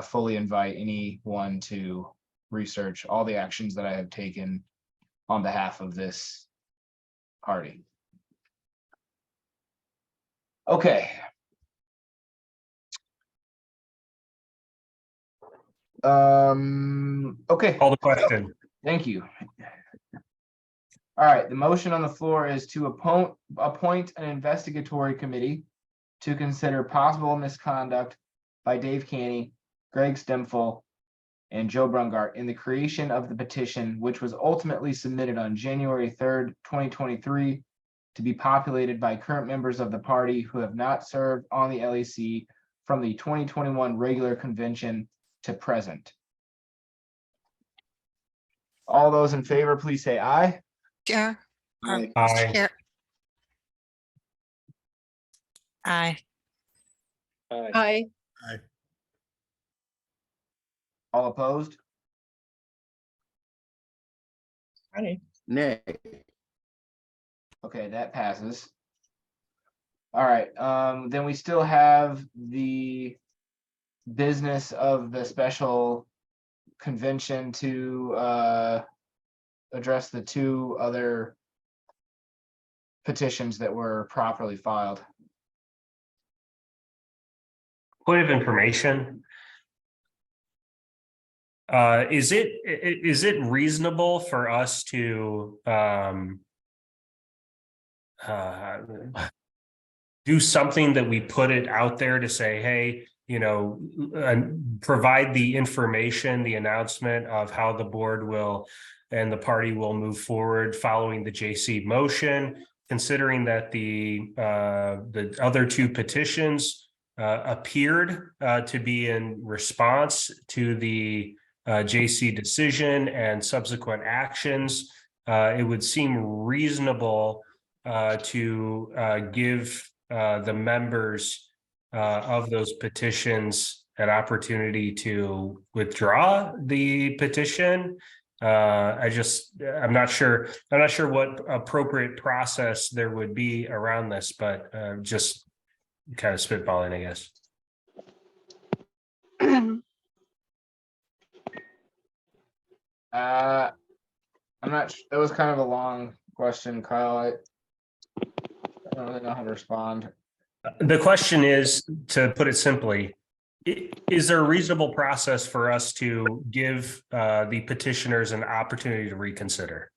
fully invite anyone to research all the actions that I have taken on behalf of this party. Okay. Okay, Call the question. thank you. All right, the motion on the floor is to appoint an investigatory committee to consider possible misconduct by Dave Canny, Greg Stemfel, and Joe Brungart in the creation of the petition, which was ultimately submitted on January 3rd, 2023, to be populated by current members of the party who have not served on the LEC from the 2021 regular convention to present. All those in favor, please say aye. Chair. Aye. Aye. Chair. Aye. Aye. Aye. All opposed? Nay. Okay, that passes. All right, then we still have the business of the special convention to address the two other petitions that were properly filed. Point of information. Is it reasonable for us to do something that we put it out there to say, hey, you know, provide the information, the announcement of how the board will and the party will move forward following the JC motion, considering that the other two petitions appeared to be in response to the JC decision and subsequent actions. It would seem reasonable to give the members of those petitions an opportunity to withdraw the petition. I'm not sure what appropriate process there would be around this, but just kind of spitballing, I guess. I'm not, that was kind of a long question, Kyle. I don't really know how to respond. The question is, to put it simply, is there a reasonable process for us to give the petitioners an opportunity to reconsider?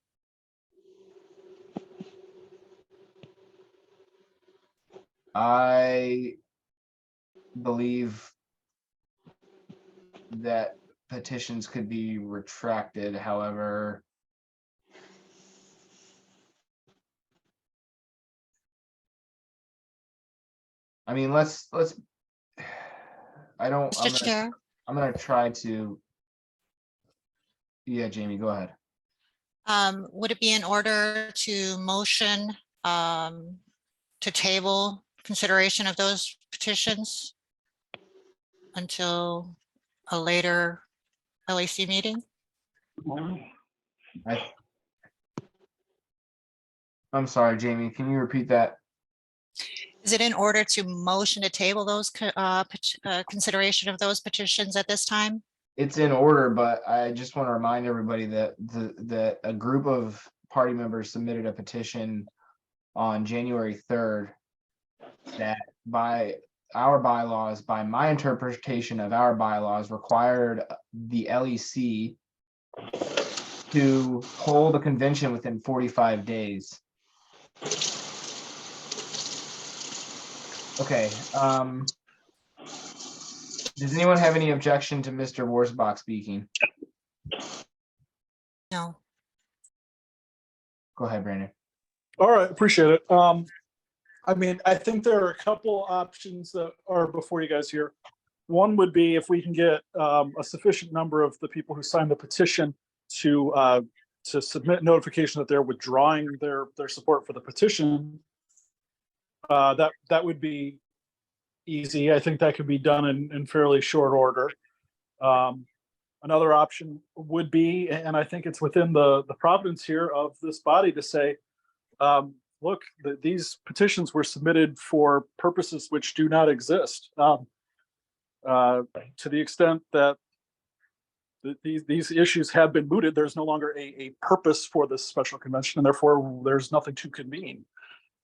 I believe that petitions could be retracted, however, I mean, let's, I don't, Mr. Chair, I'm gonna try to. Yeah, Jamie, go ahead. would it be in order to motion to table consideration of those petitions until a later LEC meeting? I'm sorry, Jamie, can you repeat that? Is it in order to motion to table those consideration of those petitions at this time? It's in order, but I just want to remind everybody that that a group of party members submitted a petition on January 3rd that by our bylaws, by my interpretation of our bylaws, required the LEC to hold a convention within 45 days. Okay, does anyone have any objection to Mr. Worsbach speaking? No. Go ahead, Brandon. All right, appreciate it. I mean, I think there are a couple options that are before you guys here. One would be if we can get a sufficient number of the people who signed the petition to submit notification that they're withdrawing their support for the petition. That would be easy. I think that could be done in fairly short order. Another option would be, and I think it's within the providence here of this body to say, look, these petitions were submitted for purposes which do not exist. To the extent that these issues have been mooted. There's no longer a purpose for this special convention, and therefore there's nothing to convene.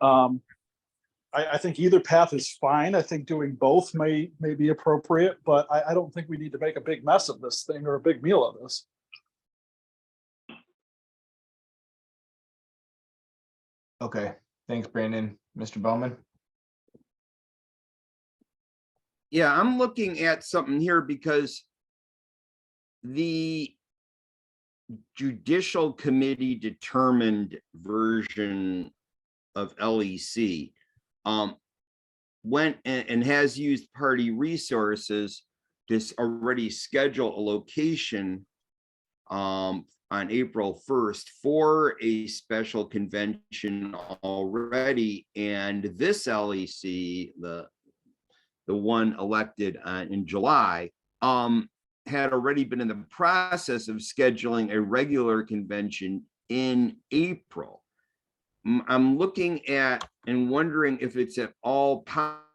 I think either path is fine. I think doing both may be appropriate, but I don't think we need to make a big mess of this thing or a big meal of this. Okay, thanks, Brandon. Mr. Bowman? Yeah, I'm looking at something here because the judicial committee determined version of LEC went and has used party resources to already schedule a location on April 1st for a special convention already. And this LEC, the one elected in July, had already been in the process of scheduling a regular convention in April. I'm looking at and wondering if it's at all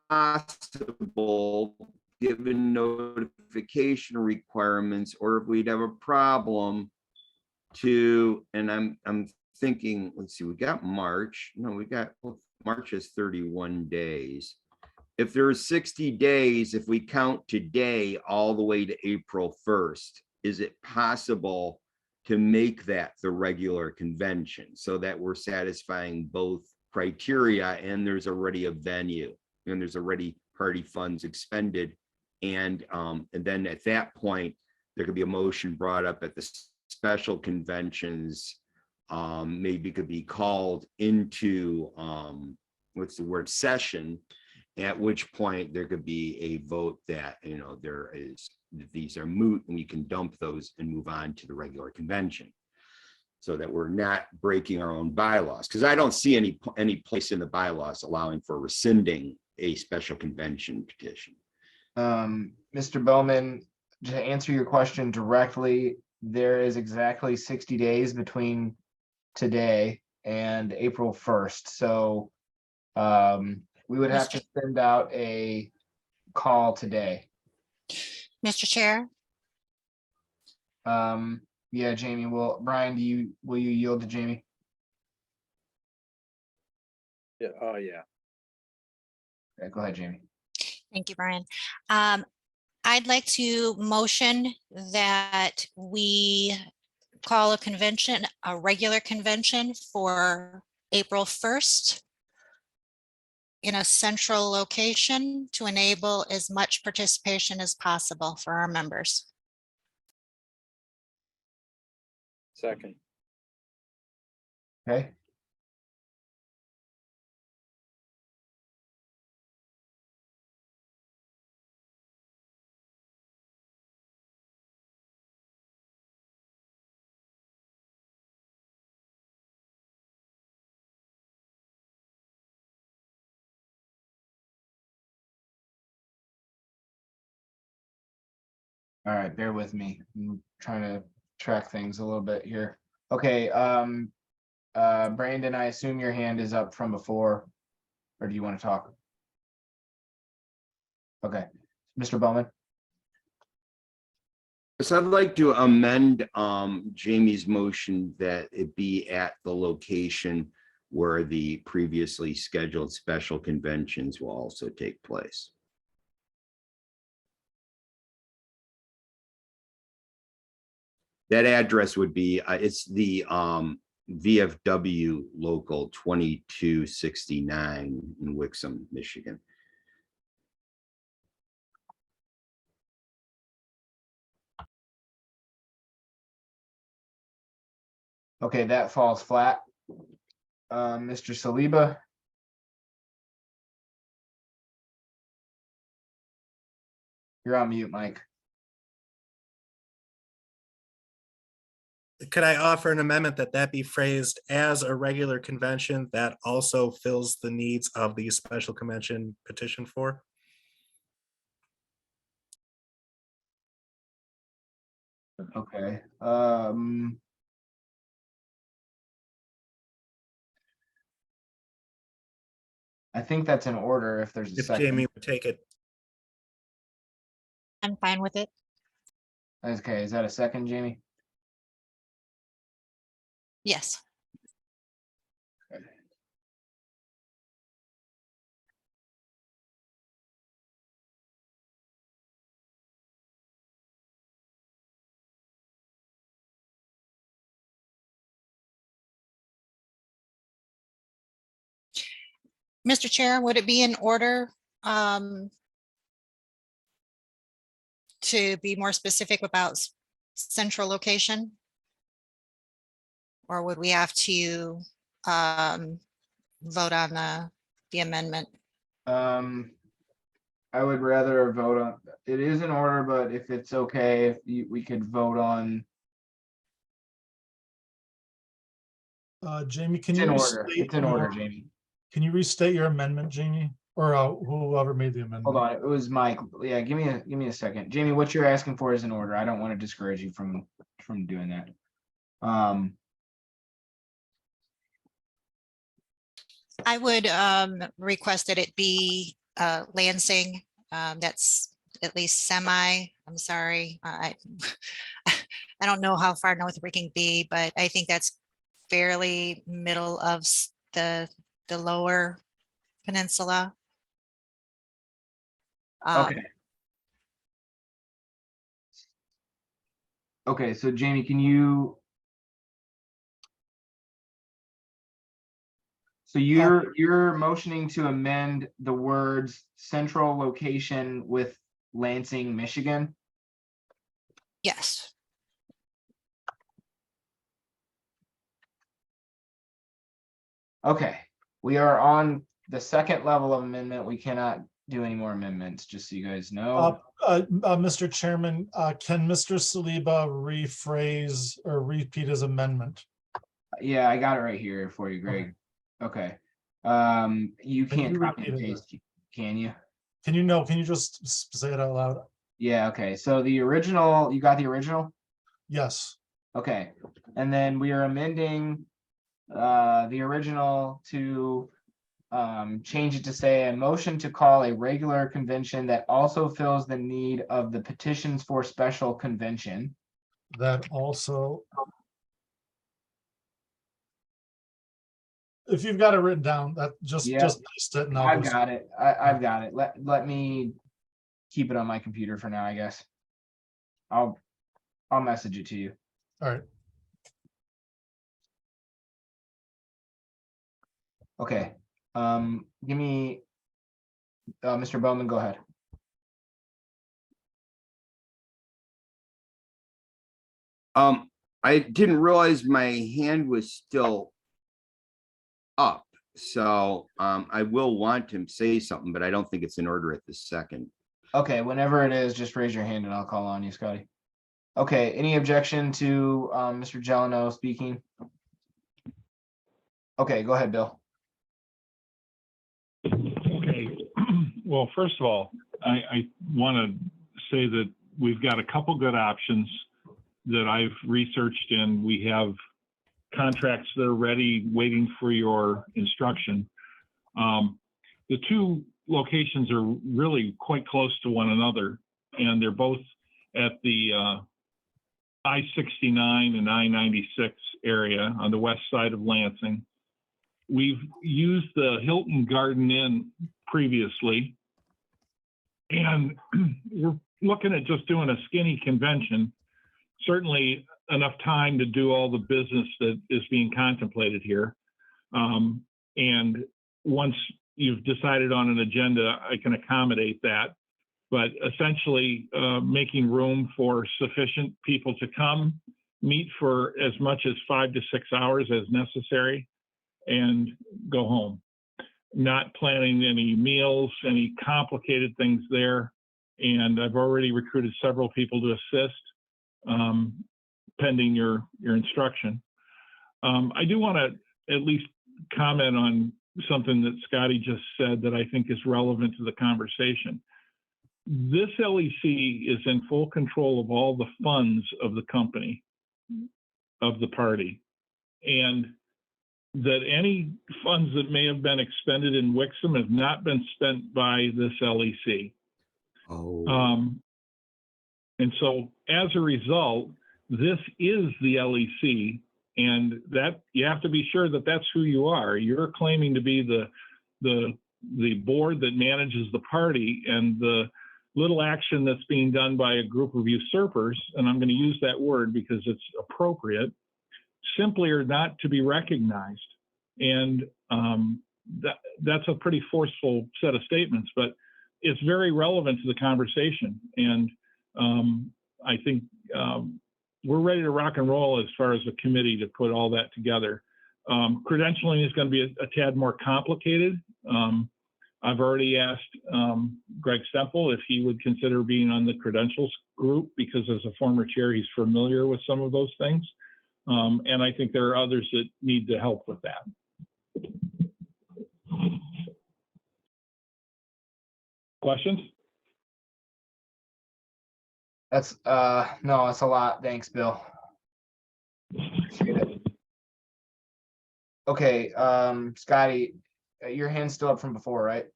possible, given notification requirements, or if we'd have a problem to, and I'm thinking, let's see, we got March. No, we got, well, March is 31 days. If there's 60 days, if we count today all the way to April 1st, is it possible to make that the regular convention so that we're satisfying both criteria and there's already a venue and there's already party funds expended? And then at that point, there could be a motion brought up at the special conventions, maybe could be called into, what's the word, session, at which point there could be a vote that, you know, these are moot and we can dump those and move on to the regular convention, so that we're not breaking our own bylaws. Because I don't see any place in the bylaws allowing for rescinding a special convention petition. Mr. Bowman, to answer your question directly, there is exactly 60 days between today and April 1st. So we would have to send out a call today. Mr. Chair, Yeah, Jamie, Brian, will you yield to Jamie? Yeah, oh, yeah. Okay, go ahead, Jamie. thank you, Brian. I'd like to motion that we call a regular convention for April 1st in a central location to enable as much participation as possible for our members. Second. Okay. All right, bear with me. I'm trying to track things a little bit here. Okay, Brandon, I assume your hand is up from before, or do you want to talk? Okay, Mr. Bowman. So I'd like to amend Jamie's motion that it be at the location where the previously scheduled special conventions will also take place. That address would be, it's the VFW local 2269 in Wixom, Michigan. Okay, that falls flat. Mr. Saliba. You're on mute, Mike. Could I offer an amendment that be phrased as a regular convention that also fills the needs of the special convention petition for? Okay. I think that's in order if there's a If second. Jamie would take it. I'm fine with it. Okay, is that a second, Jamie? Yes. Mr. Chair, would it be in order to be more specific about central location? Or would we have to vote on the amendment? I would rather vote on, it is in order, but if it's okay, if we could vote on. Jamie, can It's you in order, restate it's in order, your, Jamie. can you restate your amendment, Jamie? Or whoever made the Hold amendment? on, it was Mike. Yeah, give me a second. Jamie, what you're asking for is in order. I don't want to discourage you from doing that. I would request that it be Lansing. That's at least semi, I'm sorry. I don't know how far north we can be, but I think that's fairly middle of the lower peninsula. Okay. Okay, so Jamie, can you? So you're motioning to amend the words central location with Lansing, Michigan? Yes. Okay, we are on the second level of amendment. We cannot do any more amendments, just so you guys know. Mr. Chairman, can Mr. Saliba rephrase or repeat his amendment? Yeah, I got it right here for you, Greg. Okay. You Can can't you copy and repeat it? paste, can you? Can you just say it out loud? Yeah, okay. So the original, you got the original? Yes. Okay. And then we are amending the original to change it to say a motion to call a regular convention that also fills the need of the petitions for special convention. That also. If you've got it written down, that just Yep. paste it and I've got it. I've got it. Let me keep it on my computer for now, I guess. I'll message it to you. All right. Okay. Give me Mr. Bowman, go ahead. I didn't realize my hand was still up, so I will want to say something, but I don't think it's in order at this second. Okay, whenever it is, just raise your hand and I'll call on you, Scotty. Okay, any objection to Mr. Jeleno speaking? Okay, go ahead, Bill. Okay, well, first of all, I want to say that we've got a couple good options that I've researched, and we have contracts that are ready, waiting for your instruction. The two locations are really quite close to one another, and they're both at the I-69 and I-96 area on the west side of Lansing. We've used the Hilton Garden Inn previously, and we're looking at just doing a skinny convention. Certainly enough time to do all the business that is being contemplated here. And once you've decided on an agenda, I can accommodate that. But essentially making room for sufficient people to come, meet for as much as 5 to 6 hours as necessary, and go home. Not planning any meals, any complicated things there. And I've already recruited several people to assist, pending your instruction. I do want to at least comment on something that Scotty just said that I think is relevant to the conversation. This LEC is in full control of all the funds of the company, of the party, and that any funds that may have been expended in Wixom have not been spent by this LEC. Oh. And so as a result, this is the LEC, and that you have to be sure that that's who you are. You're claiming to be the board that manages the party, and the little action that's being done by a group of usurpers, and I'm going to use that word because it's appropriate, simply are not to be recognized. And that's a pretty forceful set of statements, but it's very relevant to the conversation. And I think we're ready to rock and roll as far as a committee to put all that together. Credentialing is going to be a tad more complicated. I've already asked Greg Semple if he would consider being on the credentials group, because as a former chair, he's familiar with some of those things. And I think there are others that need to help with that. Questions? That's no, that's a lot. Thanks, Bill. Appreciate it. Okay, Scotty, your hand's still up from before, right?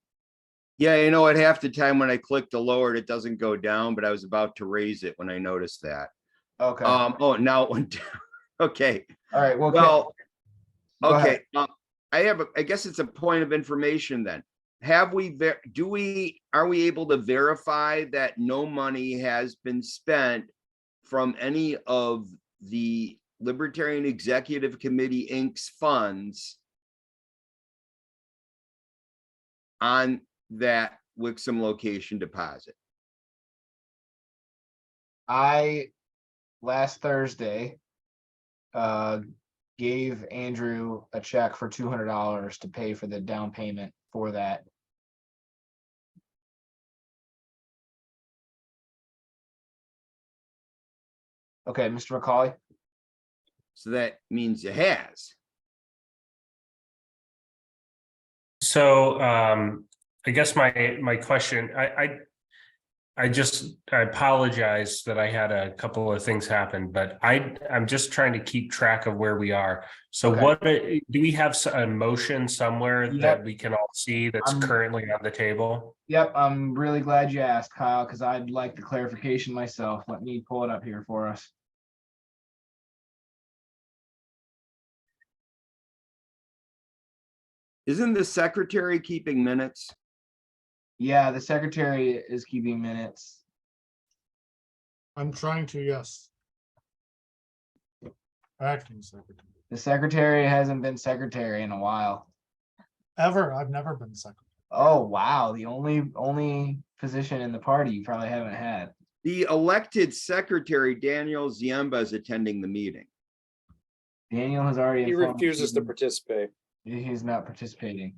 Yeah, you know, at half the time when I click to lower it, it doesn't go down, but I was about to raise it when I noticed that. Okay. Oh, now it went down. Okay. All right. Well, Well, go ahead. okay. I guess it's a point of information then. Are we able to verify that no money has been spent from any of the Libertarian Executive Committee Inc.'s funds on that Wixom location deposit? Last Thursday, gave Andrew a check for $200 to pay for the down payment for that. Okay, Mr. McCauley. So that means it has. So I guess my question, I apologize that I had a couple of things happen, but I'm just trying to keep track of where we are. So Okay. what do we have a motion somewhere Yep. that we can all see that's currently on the table? Yep, I'm really glad you asked, Kyle, because I'd like the clarification myself. Let me pull it up here for us. Isn't the secretary keeping minutes? Yeah, the secretary is keeping minutes. I'm trying to, yes. Acting secretary. The secretary hasn't been secretary in a while. Ever, I've never been secretary. Oh, wow. The only position in the party you probably haven't had. The elected secretary, Daniel Ziemba, is attending the meeting. Daniel has already. He informed refuses to me participate. He's not participating.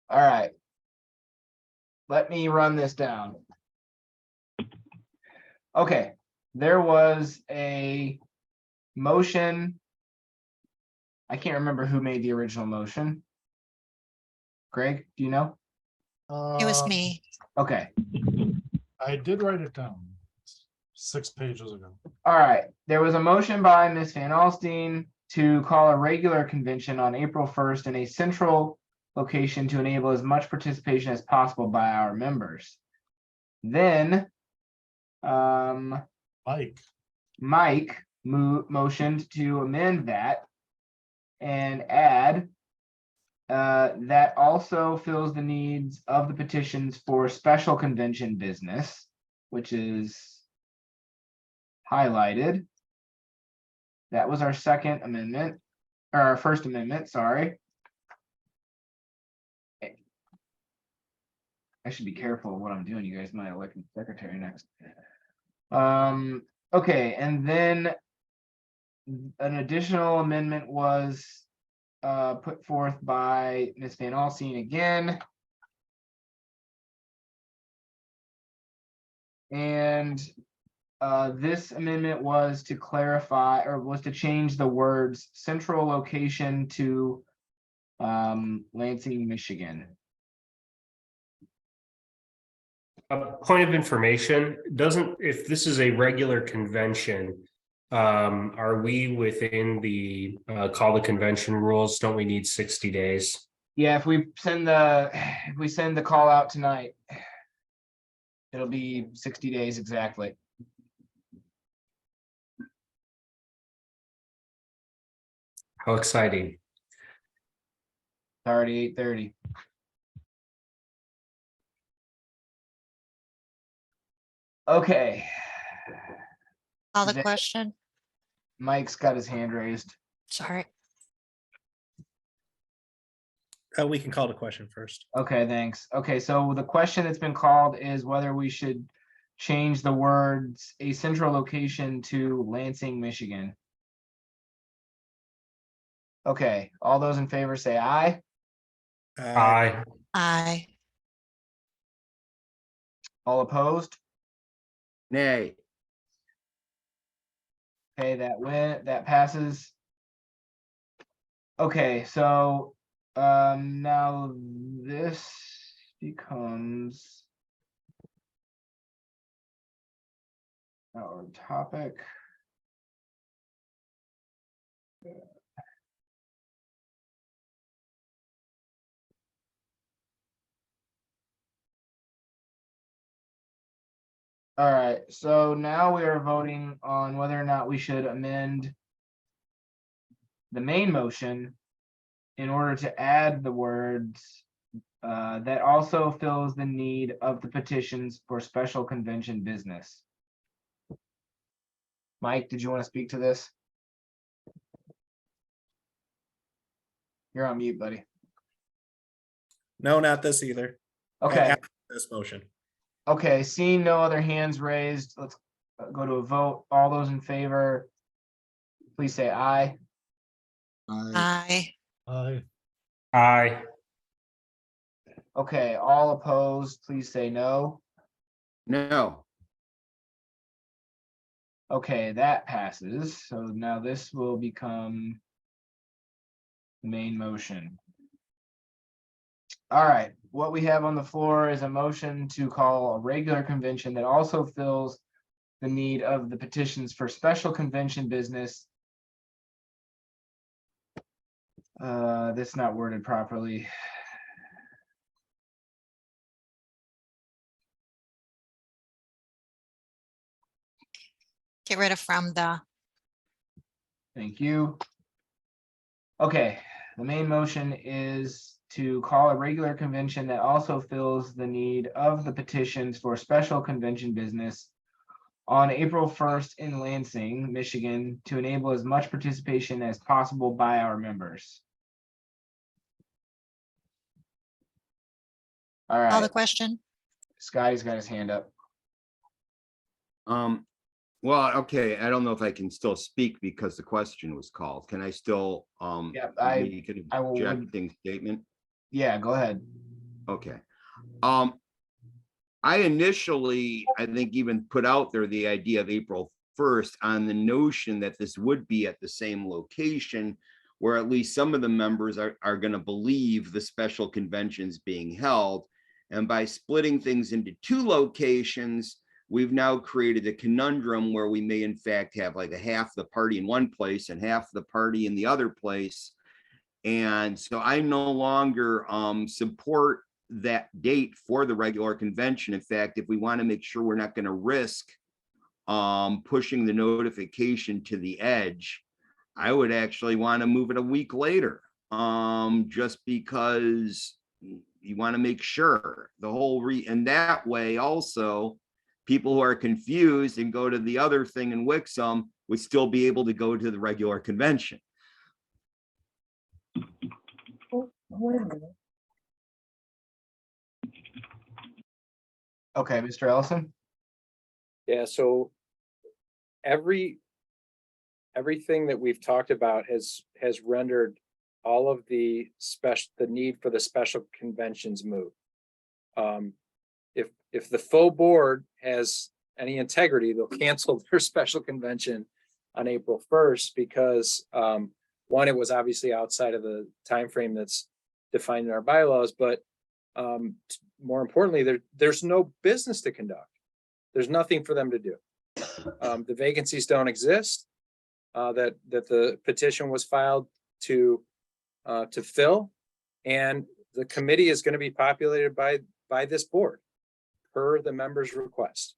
All right. Let me run this down. Okay, there was a motion. I can't remember who made the original motion. Greg, do you know? It was me. Okay. I did write it down 6 pages ago. All right. There was a motion by Ms. Van Alstine to call a regular convention on April 1st in a central location to enable as much participation as possible by our members. Then Mike motioned to amend that and add that also fills the needs of the petitions for special convention business, which is highlighted. That was our second amendment, or our first amendment, sorry. I should be careful of what I'm doing. You guys might elect the secretary next. Okay, and then an additional amendment was put forth by Ms. Van Alstine again. And this amendment was to clarify, or was to change the words central location to Lansing, Michigan. A point of information, if this is a regular convention, are we within the call to convention rules? Don't we need 60 days? Yeah, if we send the call out tonight, it'll be 60 days exactly. How exciting. It's already 8:30. Okay, Call the Is it- question. Mike's got his hand raised. Sorry. We can call the question first. Okay, thanks. Okay, so the question that's been called is whether we should change the words "a central location" to Lansing, Michigan. Okay, all those in favor say aye. Aye. Aye. All opposed? Nay. Okay, that passes. Okay, so now this becomes our topic. All right, so now we are voting on whether or not we should amend the main motion in order to add the words that also fills the need of the petitions for special convention business. Mike, did you want to speak to this? You're on mute, buddy. No, not this either. Okay, After this motion. okay, seeing no other hands raised, let's go to a vote. All those in favor, please say aye. Aye. Aye. Aye. Okay, all opposed, please say no. No. Okay, that passes. So now this will become the main motion. All right, what we have on the floor is a motion to call a regular convention that also fills the need of the petitions for special convention business. That's not worded properly. Get rid of from the. Thank you. Okay, the main motion is to call a regular convention that also fills the need of the petitions for special convention business on April 1st in Lansing, Michigan, to enable as much participation as possible by our members. All Call the right, question. Scotty's got his hand up. Well, okay, I don't know if I can still speak because the question was called. Can I still, Yep, make an I will- objecting statement? Yeah, go ahead. Okay. I initially, I think, even put out there the idea of April 1st on the notion that this would be at the same location where at least some of the members are going to believe the special convention's being held. And by splitting things into two locations, we've now created a conundrum where we may in fact have like a half the party in one place and half the party in the other place. And so I no longer support that date for the regular convention. In fact, if we want to make sure we're not going to risk pushing the notification to the edge, I would actually want to move it a week later, just because you want to make sure the whole and that way also people who are confused and go to the other thing in Wixom would still be able to go to the regular convention. Okay, Mr. Ellison. Yeah, so everything that we've talked about has rendered all of the need for the special conventions moot. If the full board has any integrity, they'll cancel their special convention on April 1st because one, it was obviously outside of the time frame that's defined in our bylaws, but more importantly, there's no business to conduct. There's nothing for them to do. The vacancies don't exist that the petition was filed to fill, And the committee is going to be populated by this board per the members' request.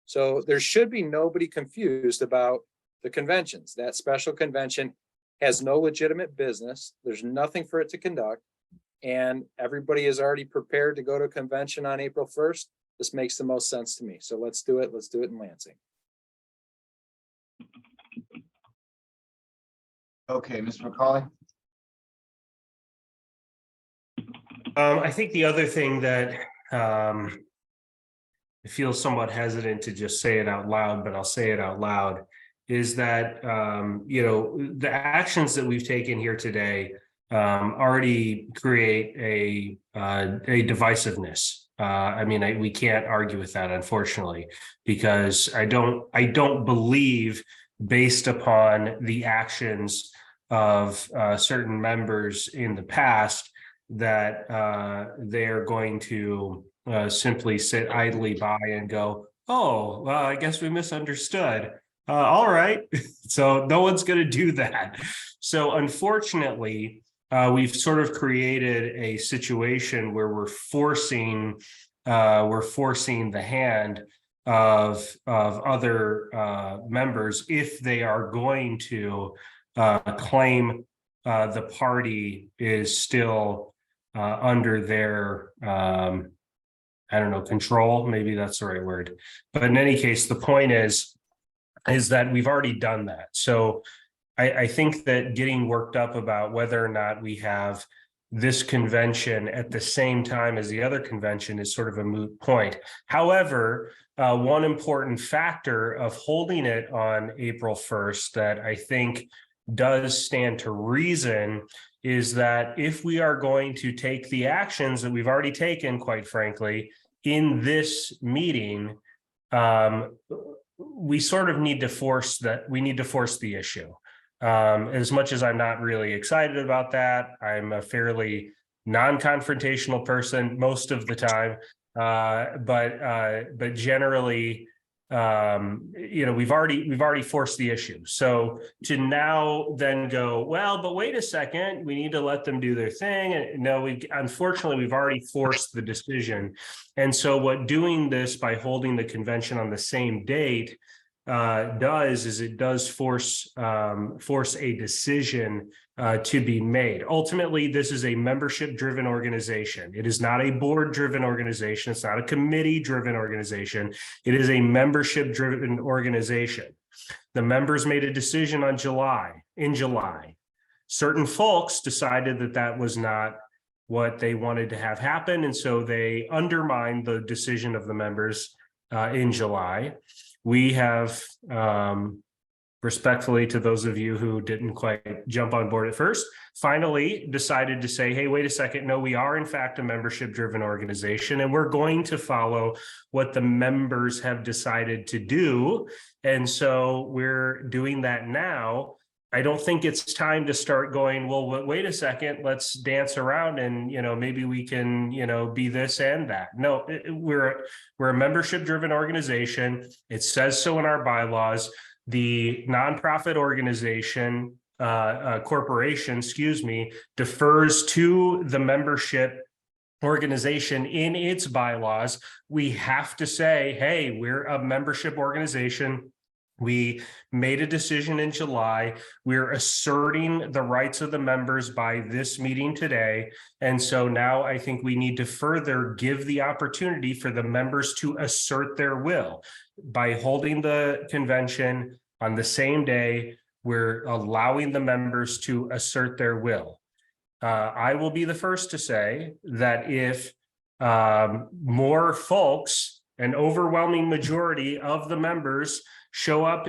So there should be nobody confused about the conventions. That special convention has no legitimate business. There's nothing for it to conduct. And everybody is already prepared to go to a convention on April 1st. This makes the most sense to me. So let's do it. Let's do it in Lansing. Okay, Mr. McCauley. I think the other thing that I feel somewhat hesitant to just say it out loud, but I'll say it out loud, is that you know, the actions that we've taken here today already create a divisiveness. I mean, we can't argue with that, unfortunately, because I don't believe, based upon the actions of certain members in the past, that they're going to simply sit idly by and go, oh, well, I guess we misunderstood. All right. So no one's going to do that. So unfortunately, we've sort of created a situation where we're forcing the hand of other members if they are going to claim the party is still under their I don't know, control, maybe that's the right word. But in any case, the point is that we've already done that. So I think that getting worked up about whether or not we have this convention at the same time as the other convention is sort of a moot point. However, one important factor of holding it on April 1st that I think does stand to reason is that if we are going to take the actions that we've already taken, quite frankly, in this meeting, we sort of need to force the issue. As much as I'm not really excited about that, I'm a fairly non-confrontational person most of the time, but generally, you know, we've already forced the issue. So to now then go, well, but wait a second, we need to let them do their thing. And no, unfortunately, we've already forced the decision. And so what doing this by holding the convention on the same date does is it does force a decision to be made. Ultimately, this is a membership-driven organization. It is not a board-driven organization. It's not a committee-driven organization. It is a membership-driven organization. The members made a decision in July. Certain folks decided that that was not what they wanted to have happen, and so they undermined the decision of the members in July. We have, respectfully to those of you who didn't quite jump on board at first, finally decided to say, hey, wait a second, no, we are in fact a membership-driven organization, and we're going to follow what the members have decided to do. And so we're doing that now. I don't think it's time to start going, well, wait a second, let's dance around and, you know, maybe we can, you know, be this and that. No, we're a membership-driven organization. It says so in our bylaws. The nonprofit organization, corporation, defers to the membership organization in its bylaws. We have to say, hey, we're a membership organization. We made a decision in July. We're asserting the rights of the members by this meeting today. And so now I think we need to further give the opportunity for the members to assert their will. By holding the convention on the same day, we're allowing the members to assert their will. I will be the first to say that if more folks, an overwhelming majority of the members, show up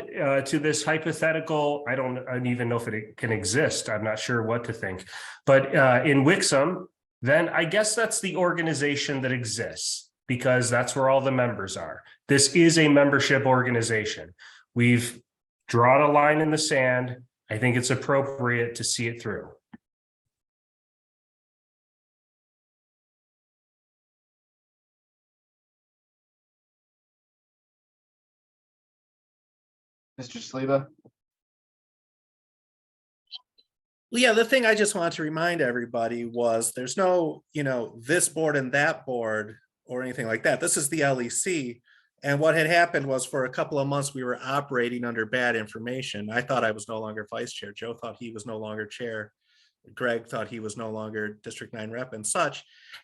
to this hypothetical, I don't even know if it can exist. I'm not sure what to think. But in Wixom, then I guess that's the organization that exists because that's where all the members are. This is a membership organization. We've drawn a line in the sand. I think it's appropriate to see it through. Mr. Sliva. Well, yeah, the thing I just want to remind everybody was there's no, this board and that board or anything like that. This is the LEC. And what had happened was for a couple of months, we were operating under bad information. I thought I was no longer vice chair. Joe thought he was no longer chair. Greg thought he was no longer District 9 rep and such.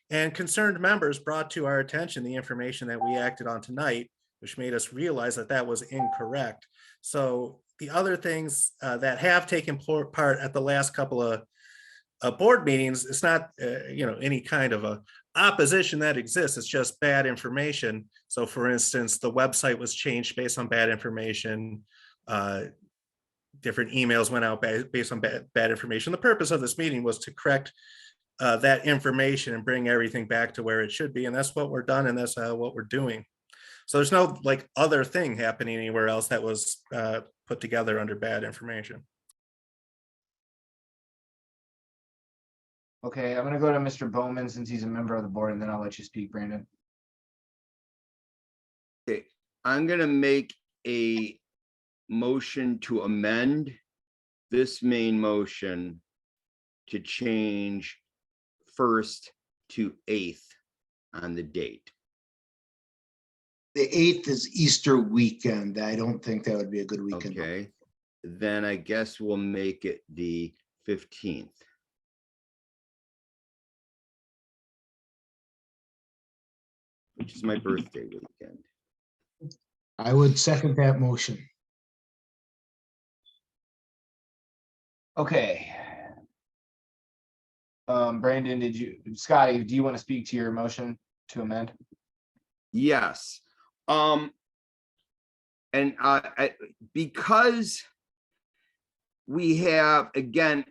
And concerned members brought to our attention the information that we acted on tonight, which made us realize that that was incorrect. So the other things that have taken part at the last couple of board meetings, it's not, any kind of a opposition that exists. It's just bad information. So for instance, the website was changed based on bad information. Different emails went out based on bad information. The purpose of this meeting was to correct that information and bring everything back to where it should be. And that's what we're done. And that's what we're doing. So there's no other thing happening anywhere else that was put together under bad information. Okay, I'm gonna go to Mr. Bowman since he's a member of the board, and then I'll let you speak, Brandon. Okay, I'm gonna make a motion to amend this main motion to change 1st to 8th on the date. The 8th is Easter weekend. I don't think that would be a good weekend. Okay, then I guess we'll make it the 15th. Which is my birthday weekend. I would second that motion. Okay. Brandon, Scotty, do you want to speak to your motion to amend? Yes. Because we have, again,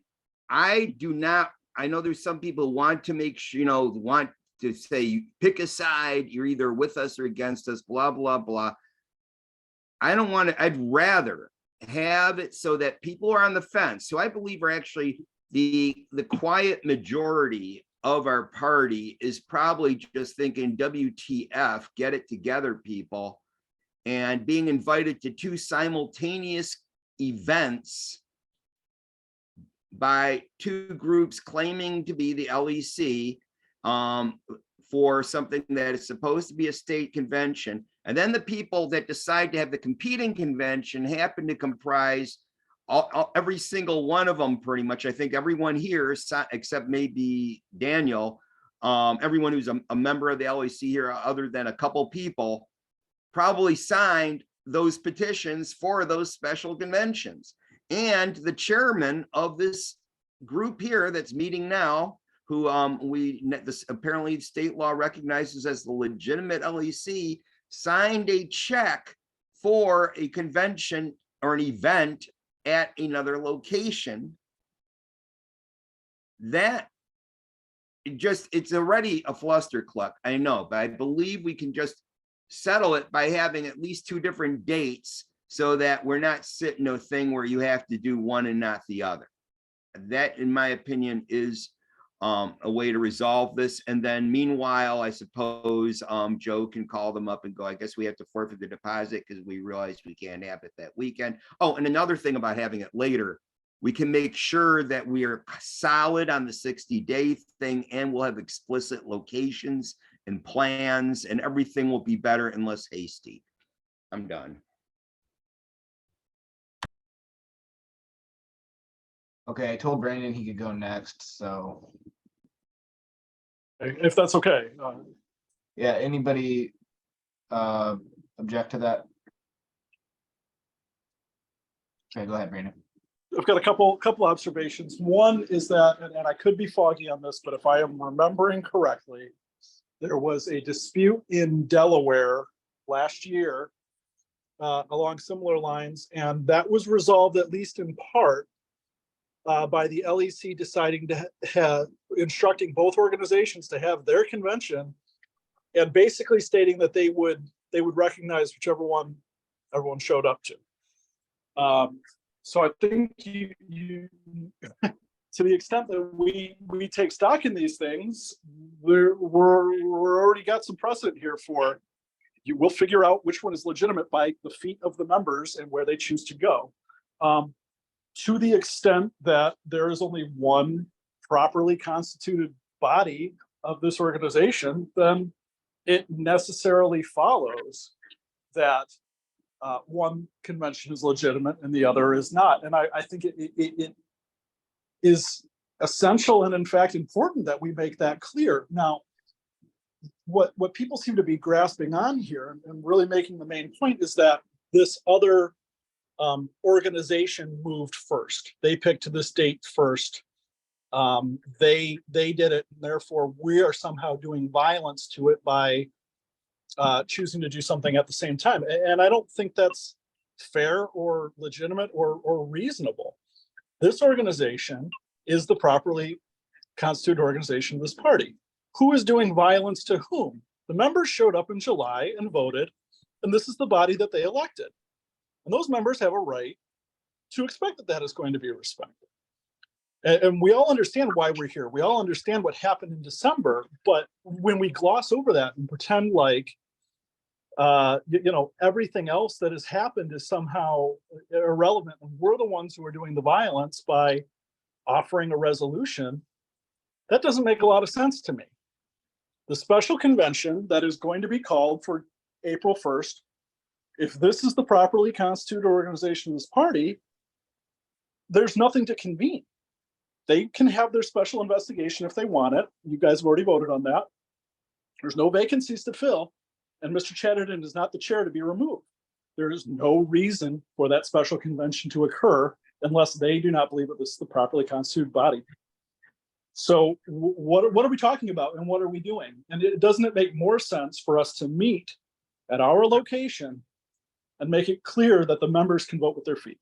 I know there's some people want to make sure, want to say, pick a side, you're either with us or against us, blah, blah, blah. I don't want to, I'd rather have it so that people are on the fence. So I believe are actually the quiet majority of our party is probably just thinking WTF, get it together, people. And being invited to 2 simultaneous events by 2 groups claiming to be the LEC for something that is supposed to be a state convention. And then the people that decide to have the competing convention happen to comprise every single one of them, pretty much. I think everyone here, except maybe Daniel, everyone who's a member of the LEC here, other than a couple people, probably signed those petitions for those special conventions. And the chairman of this group here that's meeting now, who apparently state law recognizes as the legitimate LEC, signed a check for a convention or an event at another location. That it's already a flustercluck, I know, but I believe we can just settle it by having at least 2 different dates so that we're not sitting a thing where you have to do one and not the other. That, in my opinion, is a way to resolve this. And then meanwhile, I suppose Joe can call them up and go, I guess we have to forfeit the deposit because we realized we can't have it that weekend. Oh, and another thing about having it later, we can make sure that we are solid on the 60-day thing, and we'll have explicit locations and plans, and everything will be better and less hasty. I'm done. Okay, I told Brandon he could go next, so. If that's okay. Yeah, anybody object to that? Okay, go ahead, Brandon. I've got a couple observations. One is that, and I could be foggy on this, but if I am remembering correctly, there was a dispute in Delaware last year along similar lines, and that was resolved at least in part by the LEC deciding to instructing both organizations to have their convention, and basically stating that they would recognize whichever one everyone showed up to. So I think you to the extent that we take stock in these things, we're already got some precedent here for you. We'll figure out which one is legitimate by the feet of the members and where they choose to go. to the extent that there is only one properly constituted body of this organization, then it necessarily follows that one convention is legitimate and the other is not. And I think it is essential and in fact important that we make that clear. Now, what people seem to be grasping on here and really making the main point is that this other organization moved first. They picked this date first. They did it, and therefore we are somehow doing violence to it by choosing to do something at the same time. And I don't think that's fair or legitimate or reasonable. This organization is the properly constituted organization of this party. Who is doing violence to whom? The members showed up in July and voted, and this is the body that they elected. And those members have a right to expect that that is going to be respected. And we all understand why we're here. We all understand what happened in December, but when we gloss over that and pretend like, everything else that has happened is somehow irrelevant, and we're the ones who are doing the violence by offering a resolution, that doesn't make a lot of sense to me. The special convention that is going to be called for April 1st, if this is the properly constituted organization of this party, there's nothing to convene. They can have their special investigation if they want it. You guys have already voted on that. There's no vacancies to fill, and Mr. Chatterton is not the chair to be removed. There is no reason for that special convention to occur unless they do not believe that this is the properly constituted body. So what are we talking about and what are we doing? And doesn't it make more sense for us to meet at our location and make it clear that the members can vote with their feet?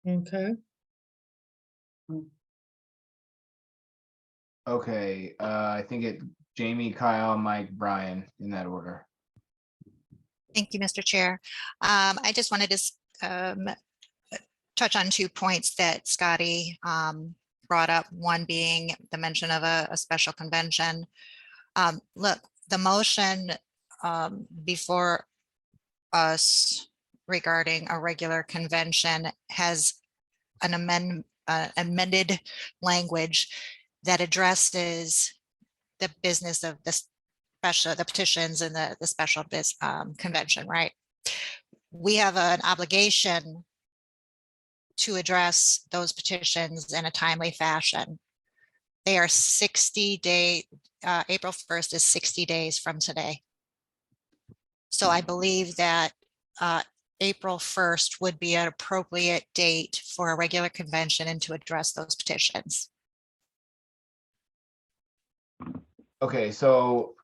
Okay. Okay, I think Jamie, Kyle, Mike, Brian, in that order. Thank you, Mr. Chair. I just wanted to touch on 2 points that Scotty brought up, one being the mention of a special convention. Look, the motion before us regarding a regular convention has an amended language that addresses the business of the petitions and the special convention, right? We have an obligation to address those petitions in a timely fashion. They are 60 days, April 1st is 60 days from today. So I believe that April 1st would be an appropriate date for a regular convention and to address those petitions. Okay, so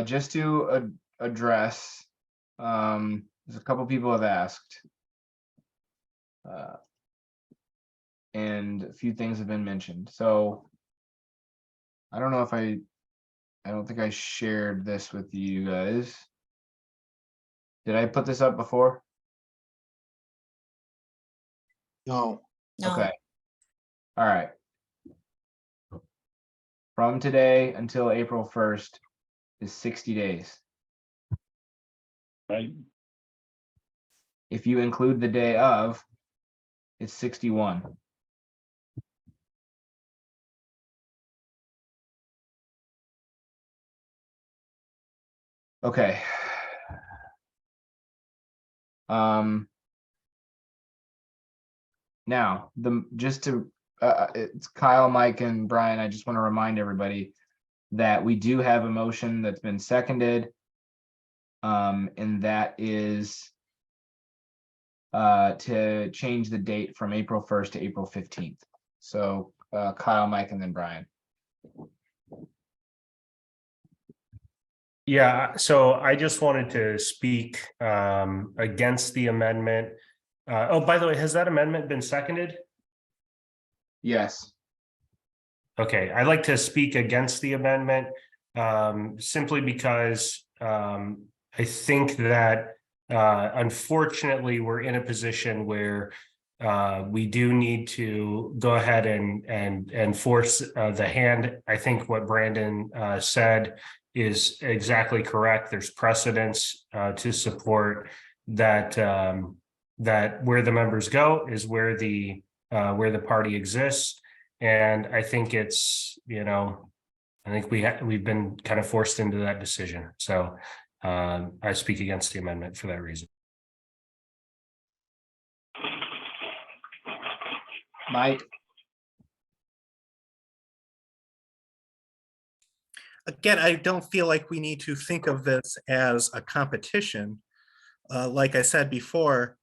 just to address, there's a couple people have asked. And a few things have been mentioned. So I don't know if I don't think I shared this with you guys. Did I put this up before? No. No. Okay. All right. From today until April 1st is 60 days. Right. If you include the day of, it's 61. Okay. Now it's Kyle, Mike, and Brian. I just want to remind everybody that we do have a motion that's been seconded. And that is to change the date from April 1st to April 15th. So Kyle, Mike, and then Brian. Yeah, so I just wanted to speak against the amendment. Oh, by the way, has that amendment been seconded? Yes. Okay, I'd like to speak against the amendment simply because I think that unfortunately we're in a position where we do need to go ahead and force the hand. I think what Brandon said is exactly correct. There's precedence to support that that where the members go is where the party exists. And I think it's, I think we've been kind of forced into that decision. So I speak against the amendment for that reason. Mike, Again, I don't feel like we need to think of this as a competition. Like I said before,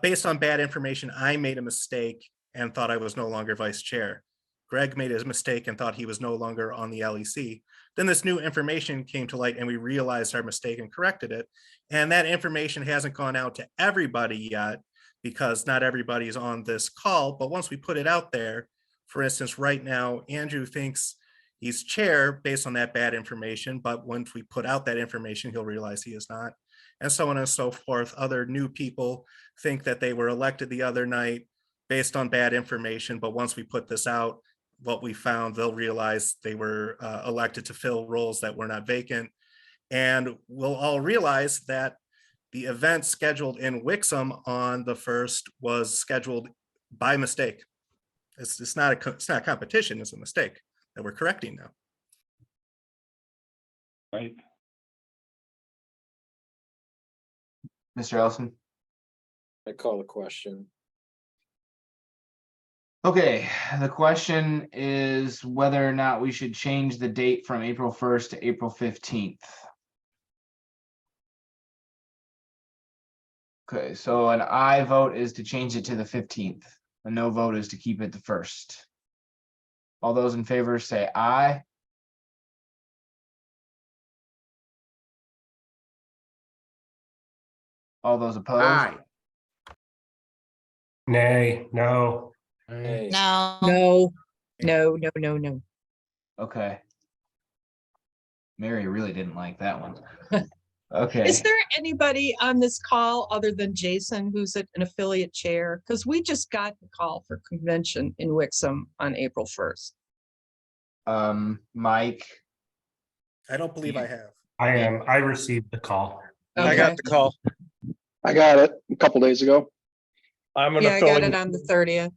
based on bad information, I made a mistake and thought I was no longer vice chair. Greg made a mistake and thought he was no longer on the LEC. Then this new information came to light and we realized our mistake and corrected it. And that information hasn't gone out to everybody yet because not everybody is on this call. But once we put it out there, for instance, right now, Andrew thinks he's chair based on that bad information. But once we put out that information, he'll realize he is not. And so on and so forth. Other new people think that they were elected the other night based on bad information. But once we put this out, what we found, they'll realize they were elected to fill roles that were not vacant. And we'll all realize that the event scheduled in Wixom on the 1st was scheduled by mistake. It's not a competition, it's a mistake that we're correcting now. Right. Mr. Ellison. I call the question. Okay, the question is whether or not we should change the date from April 1st to April 15th. Okay, so an aye vote is to change it to the 15th. A no vote is to keep it the 1st. All those in favor say aye. All those opposed? Aye. Nay, no. Hey, No. No. Okay. Mary really didn't like that one. Okay. Is there anybody on this call other than Jason who's an affiliate chair? Because we just got the call for convention in Wixom on April 1st. Mike, I don't believe I have. I received the call. I got Okay. the call. I got it a couple days ago. I'm an Yeah, I got it affiliate. on the 30th.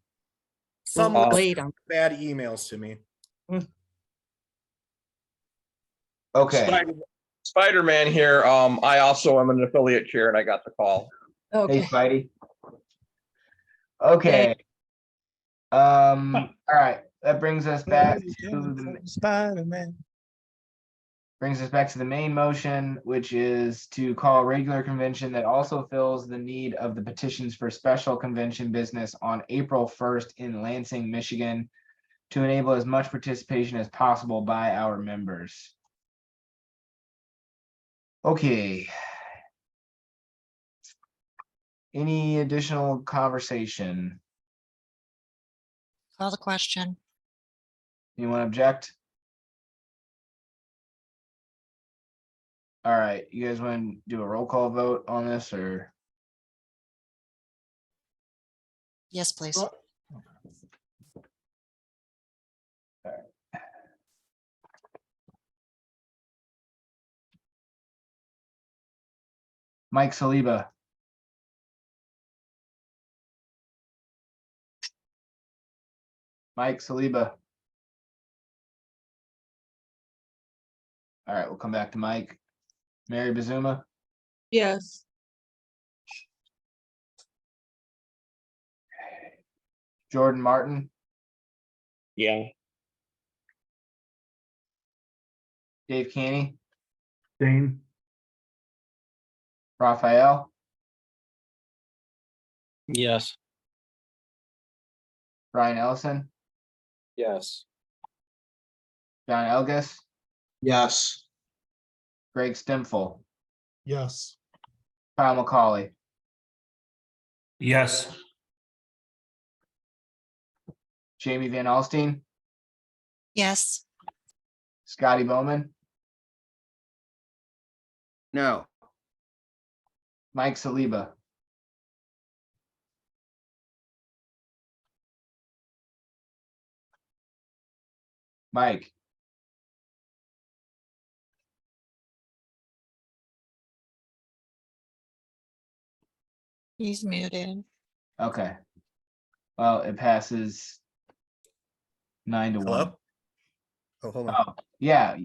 Some Late on. bad emails to me. okay. Spider-Man here. I also am an affiliate chair and I got the call. Hey, Okay. Spidey. Okay. All right, that brings us back to the Spider-Man. main motion, which is to call a regular convention that also fills the need of the petitions for special convention business on April 1st in Lansing, Michigan, to enable as much participation as possible by our members. Okay. Any additional conversation? Call the question. Anyone object? All right, you guys want to do a roll call vote on this, or? Yes, please. Mike Saliba. Mike Saliba. All right, we'll come back to Mike. Mary Bazuma, Yes. Jordan Martin, Yeah. Dave Caney, Dane, Raphael, Yes. Brian Ellison, yes. John Elgus, Yes. Greg Stimful, Yes. Kyle McCauley, Yes. Jamie Van Alstine, Yes. Scotty Bowman, No. Mike Saliba. Mike, He's muted. okay. Well, it passes 9-1. Hello? Oh, hold on. Oh, yeah,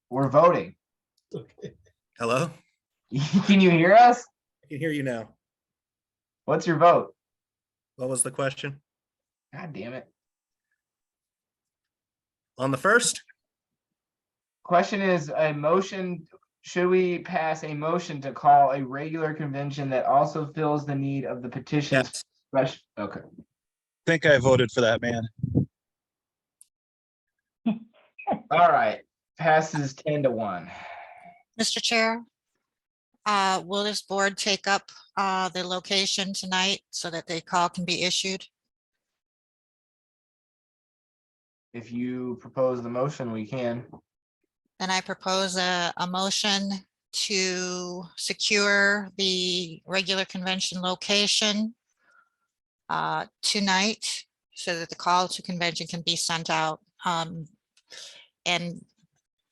we're voting. Hello? Can you hear us? I can hear you now. What's your vote? What was the question? God damn it. On the first? Question is a motion, should we pass a motion to call a regular convention that also fills the need of the petitions? Yes. Okay. Think I voted for that, man. All right, passes 10-1. Mr. Chair, will this board take up the location tonight so that the call can be issued? If you propose the motion, we can. Then I propose a motion to secure the regular convention location tonight so that the call to convention can be sent out. And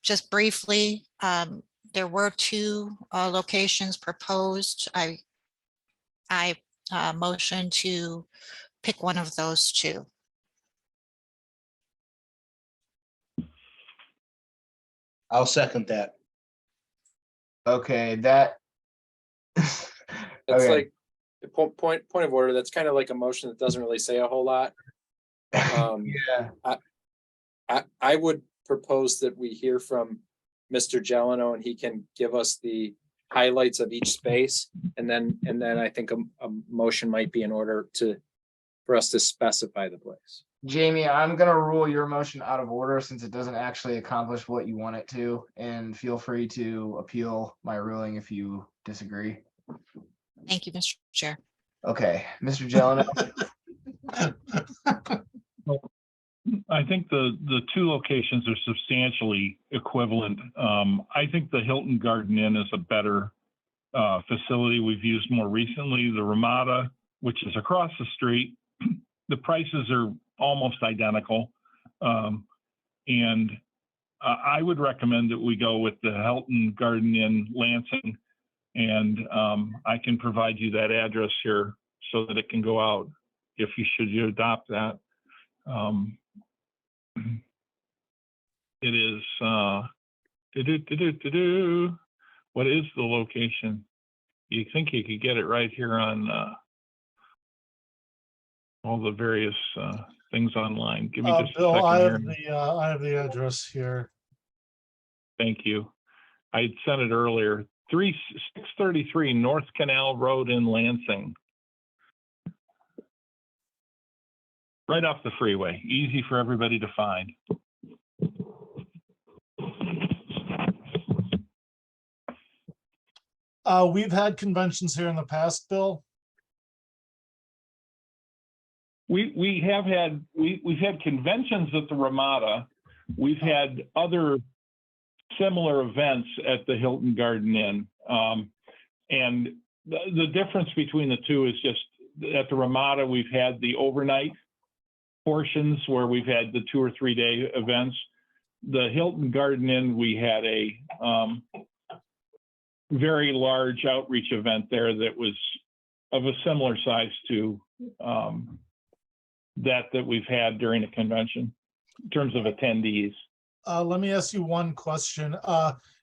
just briefly, there were two locations proposed. I motion to pick one of those two. I'll second that. Okay, that. That's Okay. like, point of order, that's kind of like a motion that doesn't really say a whole lot. Yeah. I would propose that we hear from Mr. Jeleno and he can give us the highlights of each space. And then I think a motion might be in order for us to specify the place. Jamie, I'm gonna rule your motion out of order since it doesn't actually accomplish what you want it to, and feel free to appeal my ruling if you disagree. Thank you, Mr. Chair. Okay, Mr. Jeleno. I think the two locations are substantially equivalent. I think the Hilton Garden Inn is a better facility we've used more recently. The Ramada, which is across the street, the prices are almost identical. And I would recommend that we go with the Hilton Garden Inn Lansing. And I can provide you that address here so that it can go out if you adopt that. It is what is the location? You think you could get it right here on all the various things online. Give me just a Bill, second here. I have the address here. Thank you. I sent it earlier. 633 North Canal Road in Lansing. Right off the freeway. Easy for everybody to find. We've had conventions here in the past, Bill. We've had conventions at the Ramada. We've had other similar events at the Hilton Garden Inn. And the difference between the two is just at the Ramada, we've had the overnight portions where we've had the 2 or 3 day events. The Hilton Garden Inn, we had a very large outreach event there that was of a similar size to that we've had during a convention in terms of attendees. Let me ask you one question.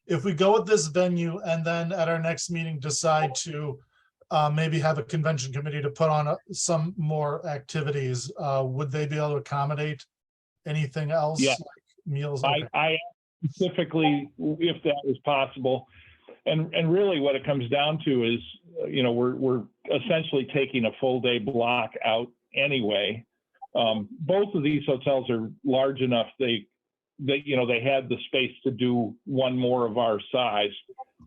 If we go with this venue and then at our next meeting decide to maybe have a convention committee to put on some more activities, would they be able to accommodate anything else? Yeah. Like meals? I specifically, if that was possible. And really what it comes down to is, we're essentially taking a full day block out anyway. Both of these hotels are large enough. They had the space to do one more of our size,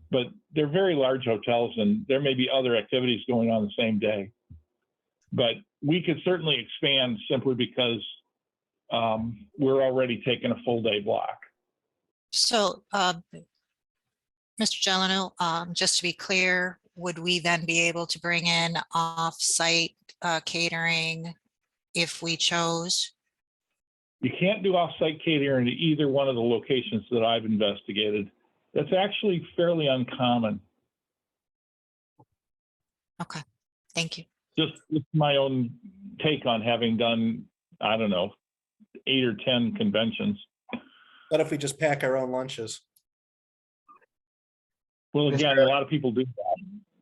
but they're very large hotels and there may be other activities going on the same day. But we could certainly expand simply because we're already taking a full day block. So, Mr. Jeleno, just to be clear, would we then be able to bring in off-site catering if we chose? You can't do off-site catering at either one of the locations that I've investigated. That's actually fairly uncommon. Okay, thank you. Just my own take on having done, I don't know, 8 or 10 conventions. What if we just pack our own lunches? Well, again, a lot of people do that.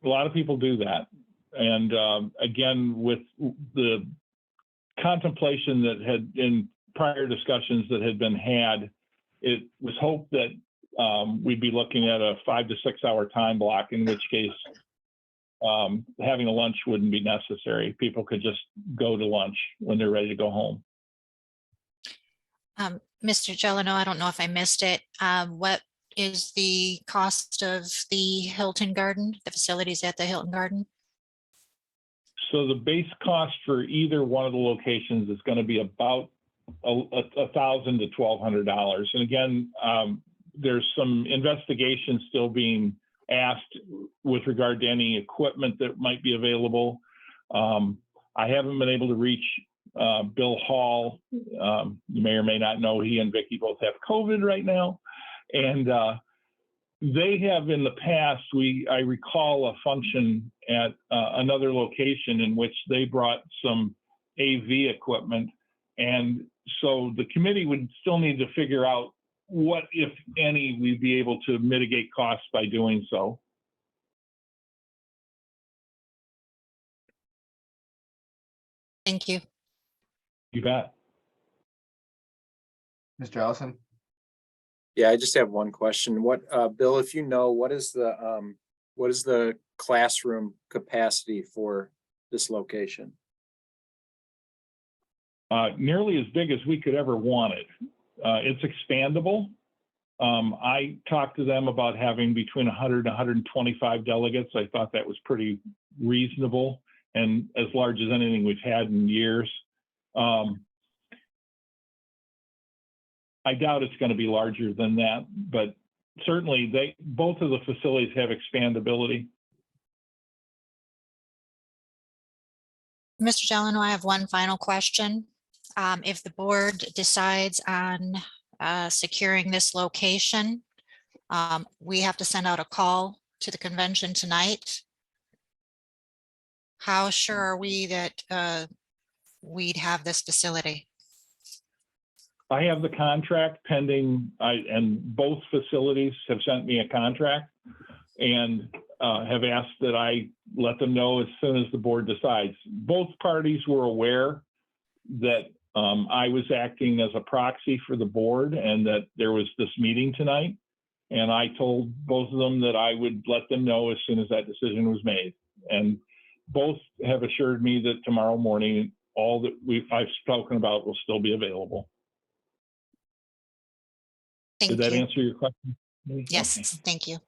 A lot of people do that. And again, with the contemplation that had in prior discussions that had been had, it was hoped that we'd be looking at a 5 to 6 hour time block, in which case having a lunch wouldn't be necessary. People could just go to lunch when they're ready to go home. Mr. Jeleno, I don't know if I missed it. What is the cost of the Hilton Garden, the facilities at the Hilton Garden? So the base cost for either one of the locations is going to be about $1,000 to $1,200. And again, there's some investigation still being asked with regard to any equipment that might be available. I haven't been able to reach Bill Hall. You may or may not know he and Vicky both have COVID right now. And they have in the past, I recall a function at another location in which they brought some AV equipment. And so the committee would still need to figure out what, if any, we'd be able to mitigate costs by doing so. Thank you. You bet. Mr. Ellison? Yeah, I just have one question. What, Bill, if you know, what is the classroom capacity for this location? Nearly as big as we could ever want it. It's expandable. I talked to them about having between 100 and 125 delegates. I thought that was pretty reasonable and as large as anything we've had in years. I doubt it's going to be larger than that, but certainly both of the facilities have expandability. Mr. Jeleno, I have one final question. If the board decides on securing this location, we have to send out a call to the convention tonight. How sure are we that we'd have this facility? I have the contract pending, and both facilities have sent me a contract and have asked that I let them know as soon as the board decides. Both parties were aware that I was acting as a proxy for the board and that there was this meeting tonight. And I told both of them that I would let them know as soon as that decision was made. And both have assured me that tomorrow morning, all that I've spoken about will still be available. Did that answer your question? Yes, Okay. thank you.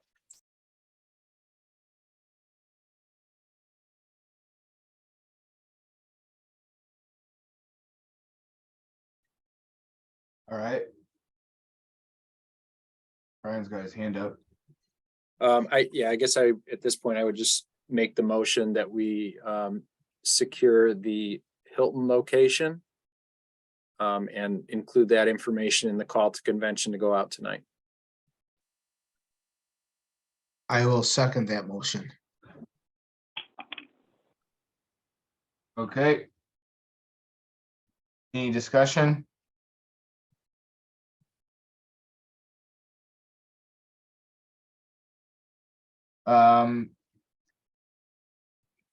All right. Brian's got his hand up. I guess at this point, I would just make the motion that we secure the Hilton location and include that information in the call to convention to go out tonight. I will second that motion. Okay. Any discussion?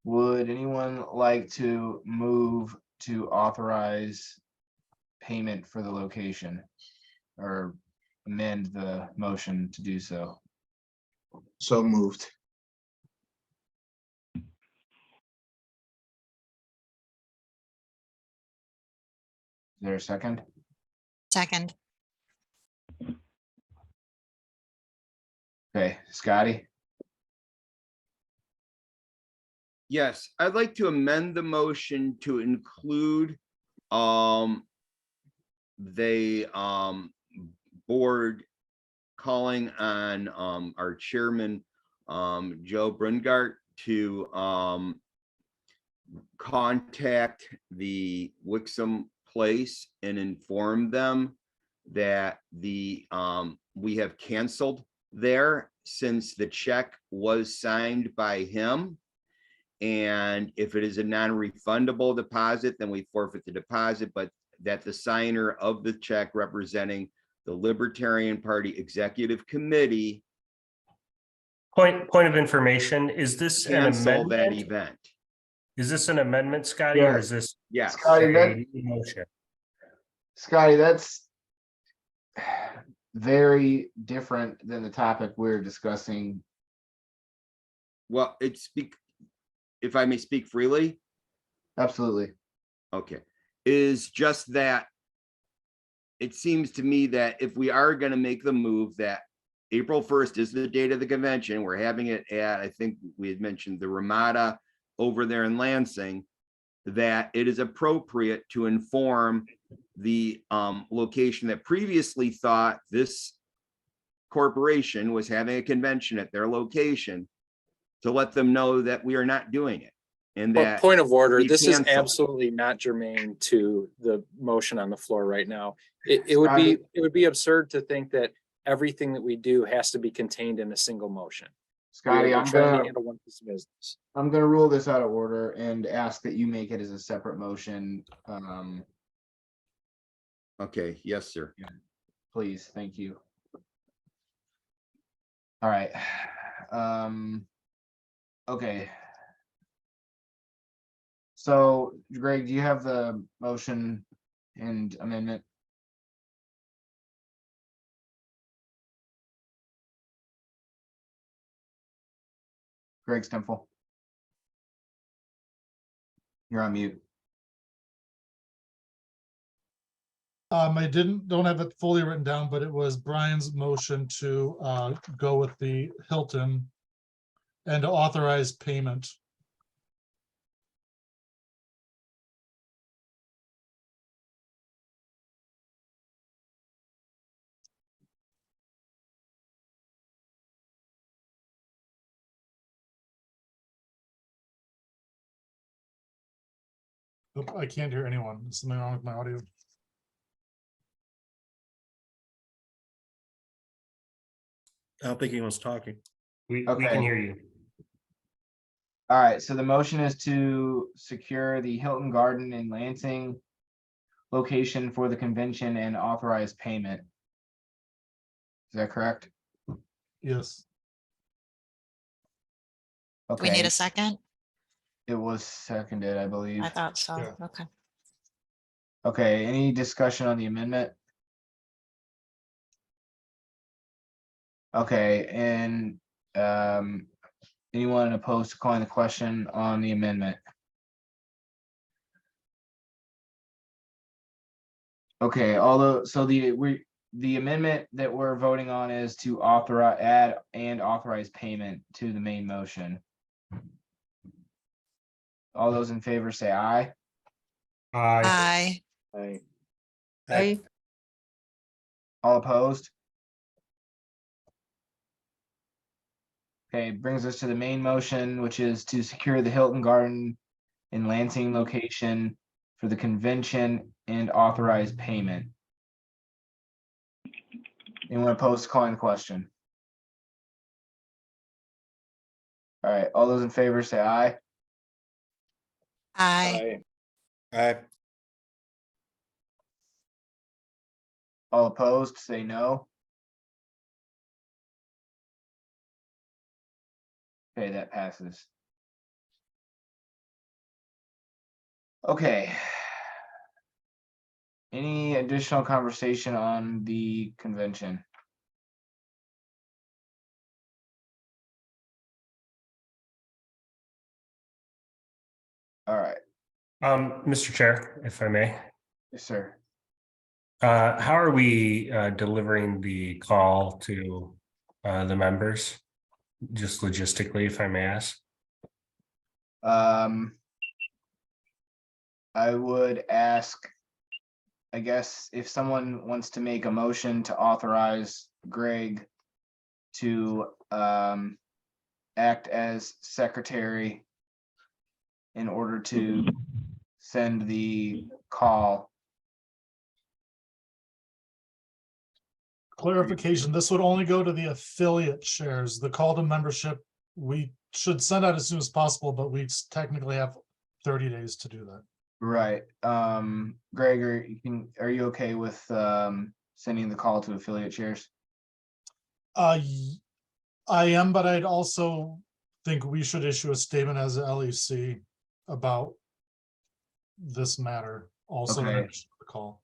Would anyone like to move to authorize payment for the location or amend the motion to do so? So moved. Is there a second? Second. Okay, Scotty? Yes, I'd like to amend the motion to include the board calling on our chairman, Joe Brungart, to contact the Wixom place and inform them that we have canceled there since the check was signed by him. And if it is a non-refundable deposit, then we forfeit the deposit, but that the signer of the check representing the Libertarian Party Executive Committee Point of information, is this an cancel that amendment? event. Is this an amendment, Scotty, Yeah. or is this Yes. Scotty, a motion? Scotty, that's very different than the topic we're discussing. Well, if I may speak freely, Absolutely. okay, is just that it seems to me that if we are going to make the move that April 1st is the date of the convention, we're having it at, I think we had mentioned the Ramada over there in Lansing, that it is appropriate to inform the location that previously thought this corporation was having a convention at their location, to let them know that we are not doing it. And But that point of order, we this is cancel. absolutely not germane to the motion on the floor right now. It would be absurd to think that everything that we do has to be contained in a single motion. Scotty, We're I'm trying to gonna handle one piece of business. rule this out of order and ask that you make it as a separate motion. Okay, yes, sir. Please, thank you. All right. Okay. So Greg, do you have the motion and amendment? Greg Stemple. You're on mute. I don't have it fully written down, but it was Brian's motion to go with the Hilton and to authorize payment. Oop, I can't hear anyone. There's something wrong with my audio. I don't think he was talking. We Okay. can hear you. All right, so the motion is to secure the Hilton Garden in Lansing location for the convention and authorize payment. Is that correct? Yes. Do we need Okay, a second? it was seconded, I believe. I thought so. Yeah. Okay. Okay, any discussion on the amendment? Okay, and anyone opposed to calling the question on the amendment? Okay, although, so the amendment that we're voting on is to add and authorize payment to the main motion. All those in favor say aye. Aye. Aye. All opposed? Okay, brings us to the main motion, which is to secure the Hilton Garden in Lansing location for the convention and authorize payment. Anyone opposed to calling the question? All right, all those in favor say aye. Aye. Aye. All opposed, say no. Okay, that passes. Okay. Any additional conversation on the convention? All right, Mr. Chair, if I may, yes, sir. how are we delivering the call to the members? Just logistically, if I may ask. I would ask, I guess, if someone wants to make a motion to authorize Greg to act as secretary in order to send the call clarification, this would only go to the affiliate shares. The call to membership, we should send out as soon as possible, but we technically have 30 days to do that. Right. Gregor, are you okay with sending the call to affiliate shares? I am, but I'd also think we should issue a statement as a LEC about this matter also. Okay. The call.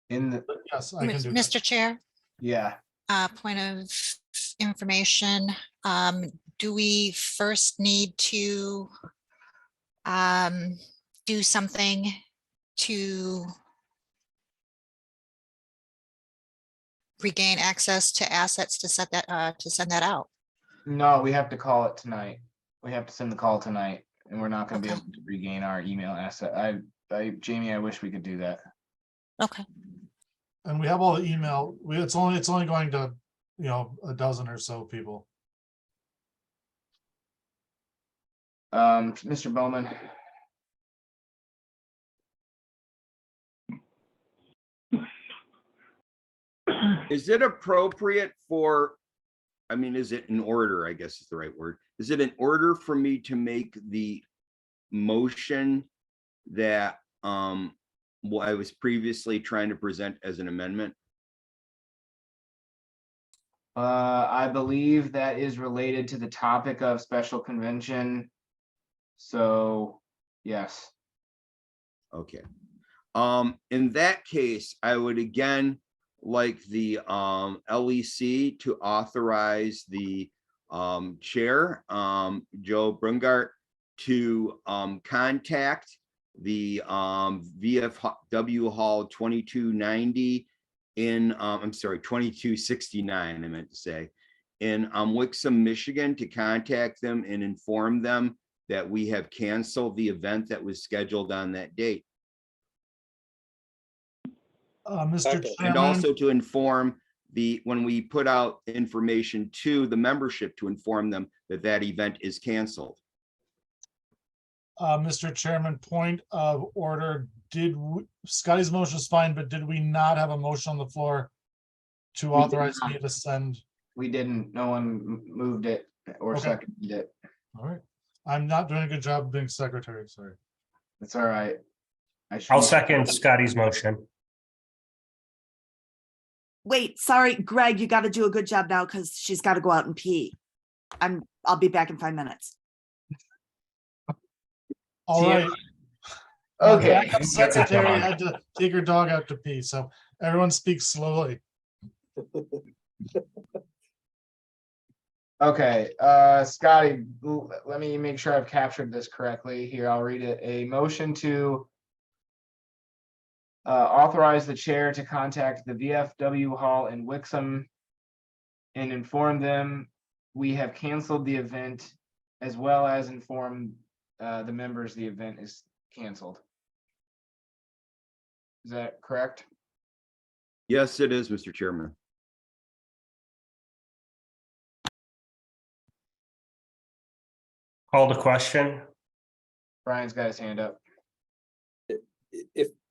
But yes, I can do that. Mr. Chair, Yeah. point of information. Do we first need to do something to regain access to assets to set that to send that out? No, we have to call it tonight. We have to send the call tonight, and we're not going to be able to regain our email asset. Jamie, I wish we could do that. Okay. And we have all the email. It's only going to, a dozen or so people. Mr. Bowman. Is it appropriate for, is it in order, I guess is the right word. Is it in order for me to make the motion that what I was previously trying to present as an amendment? I believe that is related to the topic of special convention. So, yes. Okay. In that case, I would again like the LEC to authorize the chair, Joe Brungart, to contact the VFW Hall 2290 in, I'm sorry, 2269, I meant to say, in Wixom, Michigan, to contact them and inform them that we have canceled the event that was scheduled on that date. Mr. Chairman, And also to inform when we put out information to the membership, to inform them that that event is canceled. Mr. Chairman, point of order. Scotty's motion is fine, but did we not have a motion on the floor to authorize me to send? We didn't. No one moved it or seconded it. All right. I'm not doing a good job of being secretary. Sorry. That's all right. I'll second Scotty's motion. Wait, sorry, Greg, you got to do a good job now because she's got to go out and pee. I'll be back in 5 minutes. All right. Okay. Backup secretary had to take her dog out to pee, so everyone speaks slowly. Okay, Scotty, let me make sure I've captured this correctly here. I'll read it. A motion to authorize the chair to contact the VFW Hall in Wixom and inform them we have canceled the event, as well as inform the members the event is canceled. Is that correct? Yes, it is, Mr. Chairman. Call the question. Brian's got his hand up.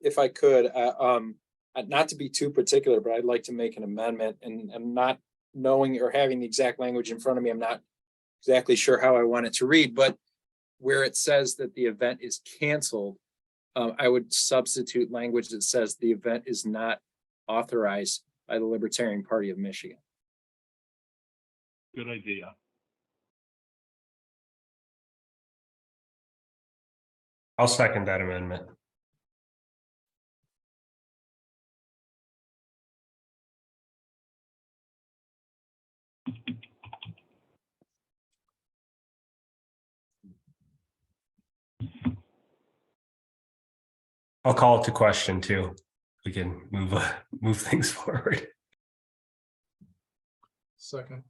If I could, not to be too particular, but I'd like to make an amendment, and I'm not knowing or having the exact language in front of me. I'm not exactly sure how I want it to read, but where it says that the event is canceled, I would substitute language that says the event is not authorized by the Libertarian Party of Michigan. Good idea. I'll second that amendment. I'll call it to question too. We can move things forward. Second.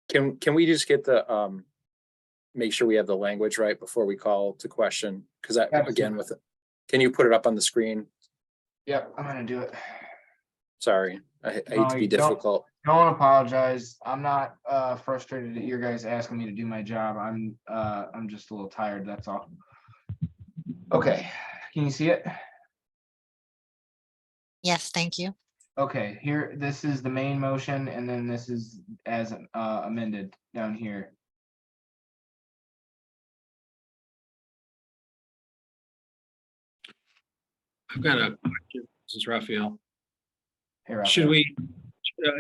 Can we just get the make sure we have the language right before we call to question? Because again, with it, can you put it up on the screen? Yep, I'm gonna do it. Sorry, I hate to be difficult. Don't apologize. I'm not frustrated that you guys asking me to do my job. I'm just a little tired, that's all. Okay, can you see it? Yes, thank you. Okay, here, this is the main motion, and then this is as amended down here. I've got a question. This is Raphael. Hey, Raphael. Should we,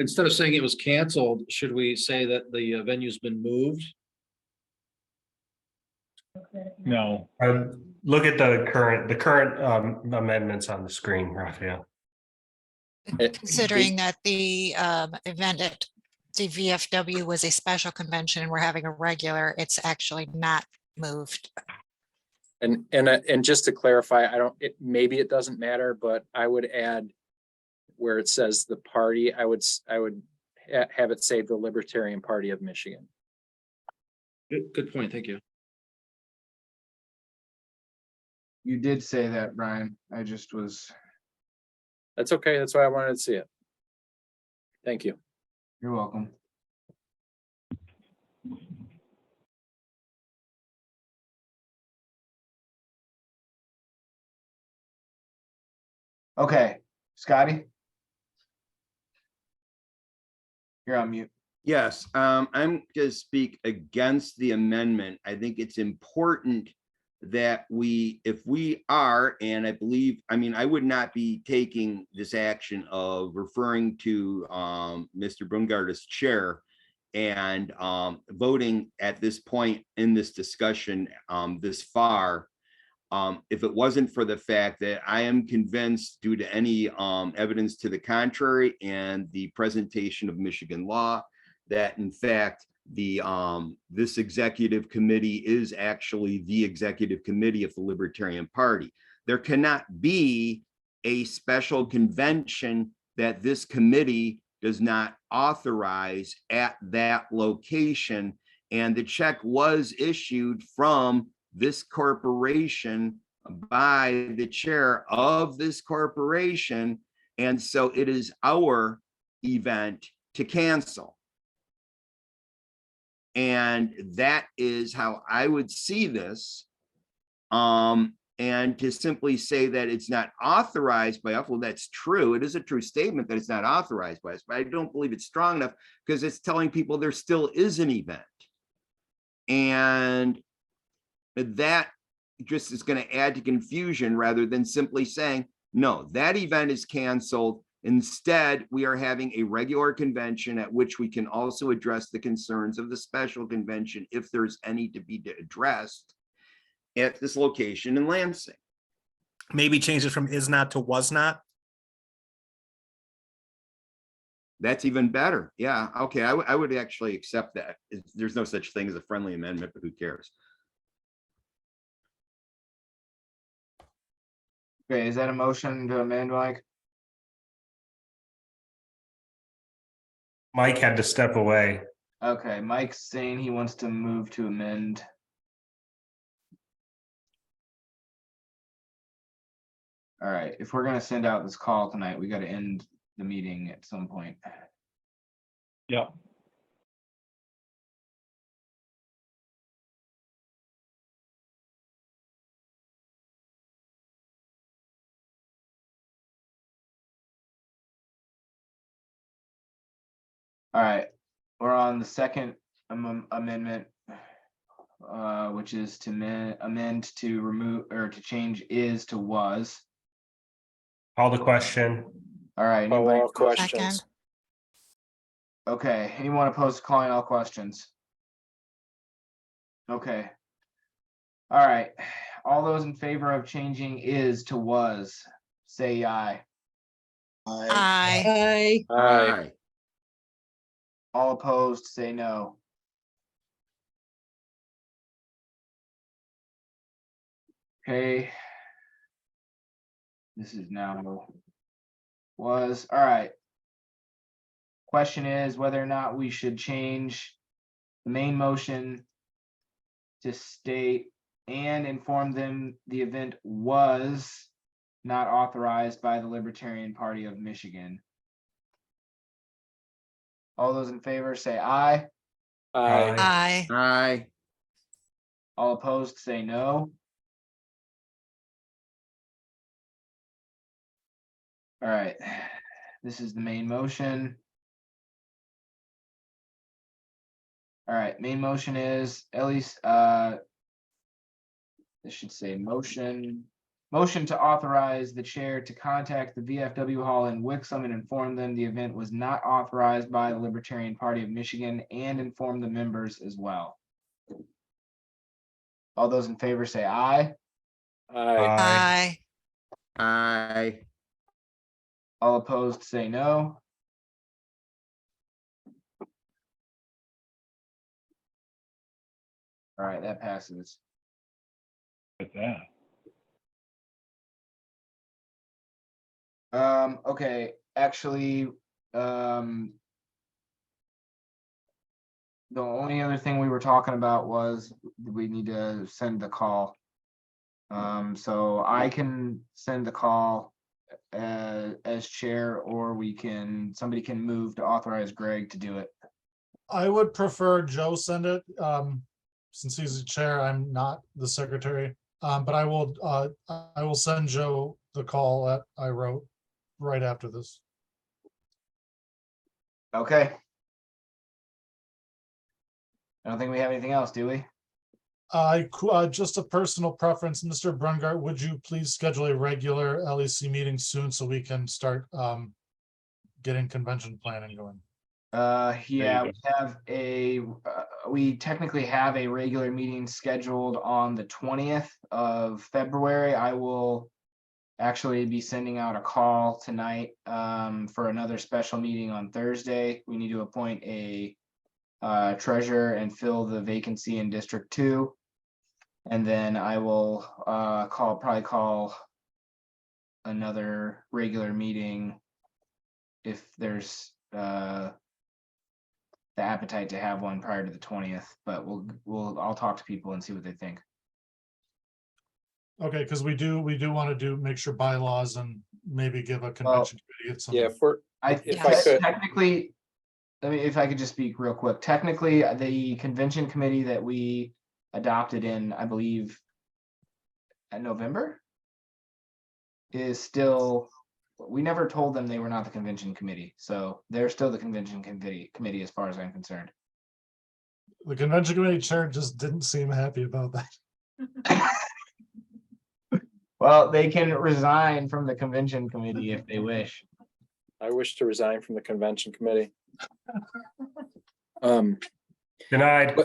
instead of saying it was canceled, should we say that the venue's been moved? No. Look at the current amendments on the screen, Raphael. Considering that the event at the VFW was a special convention and we're having a regular, it's actually not moved. And just to clarify, maybe it doesn't matter, but I would add where it says the party, I would have it say the Libertarian Party of Michigan. Good point. Thank you. You did say that, Brian. I just was. That's okay. That's why I wanted to see it. Thank you. You're welcome. Okay, Scotty? You're on mute. Yes, I'm going to speak against the amendment. I think it's important that if we are, and I believe, I mean, I would not be taking this action of referring to Mr. Brungart as chair and voting at this point in this discussion this far. If it wasn't for the fact that I am convinced, due to any evidence to the contrary and the presentation of Michigan law, that in fact this executive committee is actually the executive committee of the Libertarian Party. There cannot be a special convention that this committee does not authorize at that location. And the check was issued from this corporation by the chair of this corporation. And so it is our event to cancel. And that is how I would see this. And to simply say that it's not authorized by us, well, that's true. It is a true statement that it's not authorized by us, but I don't believe it's strong enough because it's telling people there still is an event. And that just is going to add to confusion rather than simply saying, no, that event is canceled. Instead, we are having a regular convention at which we can also address the concerns of the special convention if there's any to be addressed at this location in Lansing. Maybe change it from is not to was not. That's even better. Yeah, okay, I would actually accept that. There's no such thing as a friendly amendment, but who cares? Okay, is that a motion to amend, Mike? Mike had to step away. Okay, Mike's saying he wants to move to amend. All right, if we're gonna send out this call tonight, we gotta end the meeting at some point. Yeah. All right, we're on the second amendment, which is to amend to remove or to change is to was. Call the question. All right. Call anybody all opposed? questions. Okay, anyone opposed to calling all questions? Okay. All right, all those in favor of changing is to was, say aye. Aye. Aye. All opposed, say no. Okay. This is now was, all right. Question is whether or not we should change the main motion to state and inform them the event was not authorized by the Libertarian Party of Michigan. All those in favor say aye. Aye. Aye. Aye. All opposed say no. All right, this is the main motion. All right, main motion is at least, this should say motion to authorize the chair to contact the VFW Hall in Wixom and inform them the event was not authorized by the Libertarian Party of Michigan and inform the members as well. All those in favor say aye. Aye. Aye. All opposed say no. All right, that passes. At that. Okay, actually, the only other thing we were talking about was we need to send the call. So I can send the call as chair, or somebody can move to authorize Greg to do it. I would prefer Joe send it. Since he's the chair, I'm not the secretary. But I will send Joe the call that I wrote right after this. Okay. I don't think we have anything else, do we? Just a personal preference, Mr. Brungart, would you please schedule a regular LEC meeting soon so we can start getting convention planning going? Yeah, we technically have a regular meeting scheduled on the 20th of February. I will actually be sending out a call tonight for another special meeting on Thursday. We need to appoint a treasurer and fill the vacancy in District 2. And then I will probably call another regular meeting if there's the appetite to have one prior to the 20th, but I'll talk to people and see what they think. Okay, because we do want to make sure bylaws and maybe give a convention committee some. Yeah, if I could technically, if I could just speak real quick. Technically, the convention committee that we adopted in, I believe, November is still. We never told them they were not the convention committee, so they're still the convention committee as far as I'm concerned. The convention committee chair just didn't seem happy about that. Well, they can resign from the convention committee if they wish. I wish to resign from the convention committee. Denied.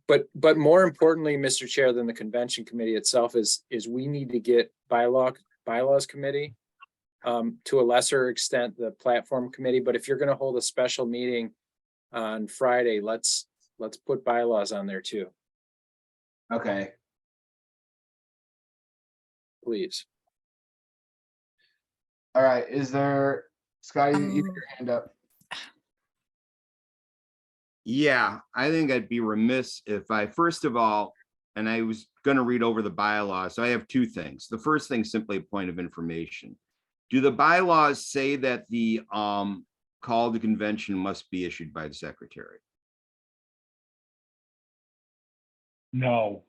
But more importantly, Mr. Chair, than the convention committee itself is we need to get bylaws committee. To a lesser extent, the platform committee, but if you're gonna hold a special meeting on Friday, let's put bylaws on there too, Okay. please. All right. Is there, Scotty, you have your hand up? Yeah, I think I'd be remiss if I, first of all, and I was gonna read over the bylaws, so I have two things. The first thing, simply a point of information. Do the bylaws say that the call to convention must be issued by the secretary? No.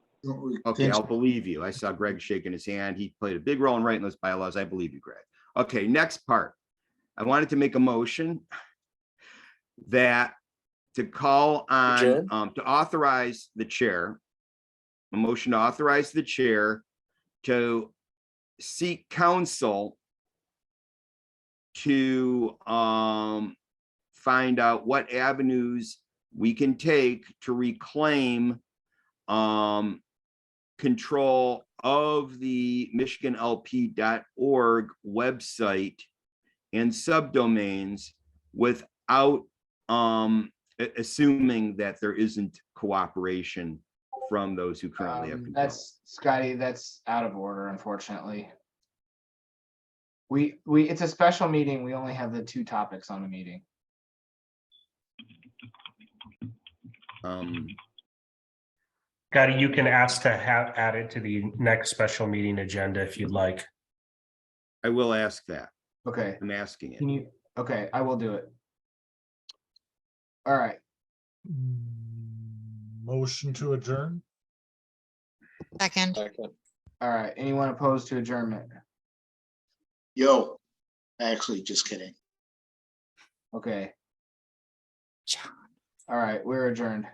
Okay, I'll believe you. I saw Greg shaking his hand. He played a big role in writing those bylaws. I believe you, Greg. Okay, next part. I wanted to make a motion that to call on, to authorize the chair, a motion to authorize the chair to seek counsel to find out what avenues we can take to reclaim control of the MichiganLP.org website and subdomains without assuming that there isn't cooperation from those who currently have control. That's Scotty, that's out of order, unfortunately. It's a special meeting. We only have the two topics on the meeting. Scotty, you can ask to have add it to the next special meeting agenda if you'd like. I will ask that. Okay. I'm asking Can it. you, okay, I will do it. All right. Motion to adjourn. Second. All right. Anyone opposed to adjournment? Yo. Actually, just kidding. Okay. All right, we're adjourned.